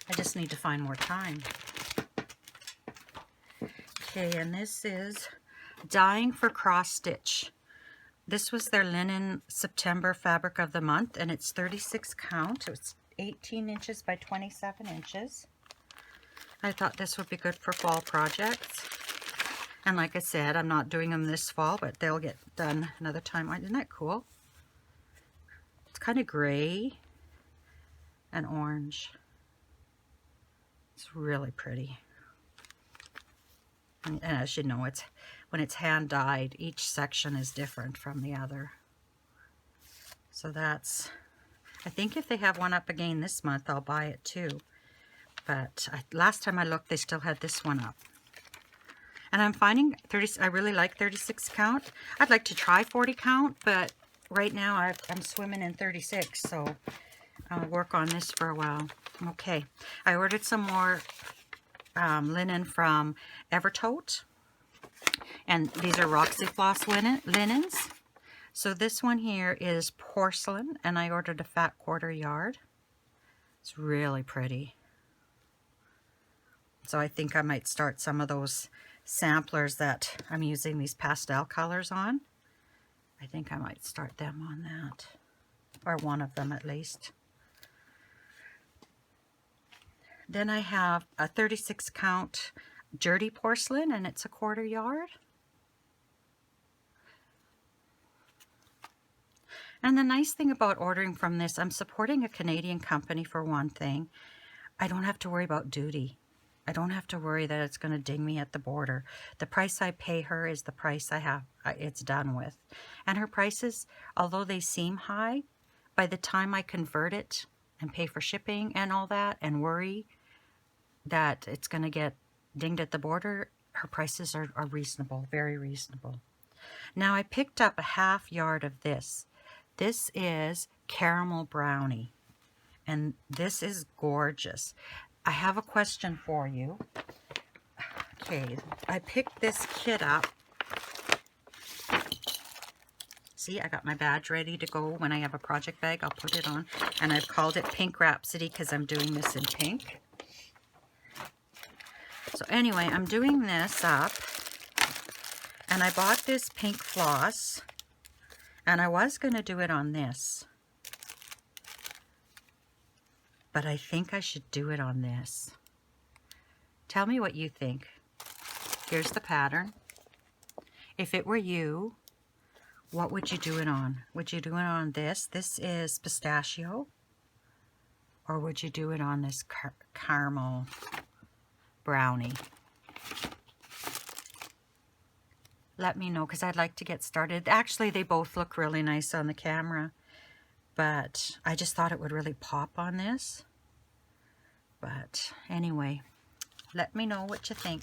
Speaker 1: I just need to find more time. Okay, and this is Dying for Cross Stitch. This was their linen September fabric of the month, and it's 36 count. It was 18 inches by 27 inches. I thought this would be good for fall projects. And like I said, I'm not doing them this fall, but they'll get done another time. Isn't that cool? It's kind of gray and orange. It's really pretty. And as you know, when it's hand dyed, each section is different from the other. So that's, I think if they have one up again this month, I'll buy it too. But last time I looked, they still had this one up. And I'm finding I really like 36 count. I'd like to try 40 count, but right now I'm swimming in 36, so I'll work on this for a while. Okay, I ordered some more linen from Evertote, and these are Roxy Floss linens. So this one here is porcelain, and I ordered a Fat Quarter yard. It's really pretty. So I think I might start some of those samplers that I'm using these pastel colors on. I think I might start them on that, or one of them at least. Then I have a 36 count dirty porcelain, and it's a 1/4 yard. And the nice thing about ordering from this, I'm supporting a Canadian company for one thing. I don't have to worry about duty. I don't have to worry that it's going to ding me at the border. The price I pay her is the price I it's done with. And her prices, although they seem high, by the time I convert it and pay for shipping and all that and worry that it's going to get dinged at the border, her prices are reasonable, very reasonable. Now I picked up a half yard of this. This is caramel brownie, and this is gorgeous. I have a question for you. Okay, I picked this kit up. See, I got my badge ready to go. When I have a project bag, I'll put it on. And I've called it Pink Rhapsody because I'm doing this in pink. So anyway, I'm doing this up. And I bought this pink floss. And I was going to do it on this. But I think I should do it on this. Tell me what you think. Here's the pattern. If it were you, what would you do it on? Would you do it on this? This is pistachio. Or would you do it on this caramel brownie? Let me know, because I'd like to get started. Actually, they both look really nice on the camera. But I just thought it would really pop on this. But anyway, let me know what you think.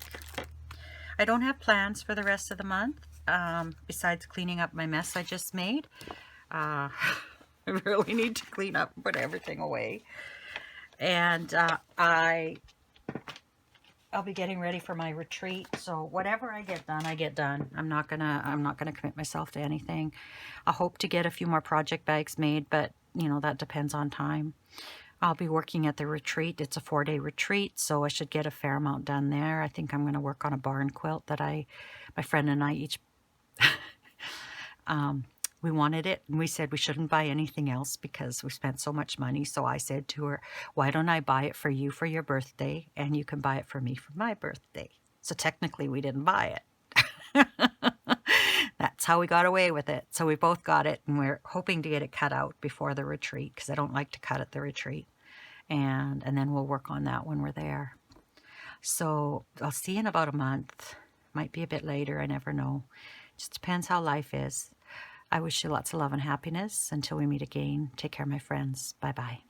Speaker 1: I don't have plans for the rest of the month, besides cleaning up my mess I just made. I really need to clean up and put everything away. And I'll be getting ready for my retreat. So whatever I get done, I get done. I'm not gonna commit myself to anything. I hope to get a few more project bags made, but you know, that depends on time. I'll be working at the retreat. It's a 4-day retreat, so I should get a fair amount done there. I think I'm going to work on a barn quilt that my friend and I each, we wanted it, and we said we shouldn't buy anything else because we spent so much money. So I said to her, why don't I buy it for you for your birthday, and you can buy it for me for my birthday. So technically we didn't buy it. That's how we got away with it. So we both got it, and we're hoping to get it cut out before the retreat because I don't like to cut at the retreat. And then we'll work on that when we're there. So I'll see you in about a month. Might be a bit later, I never know. Just depends how life is. I wish you lots of love and happiness. Until we meet again, take care, my friends. Bye-bye.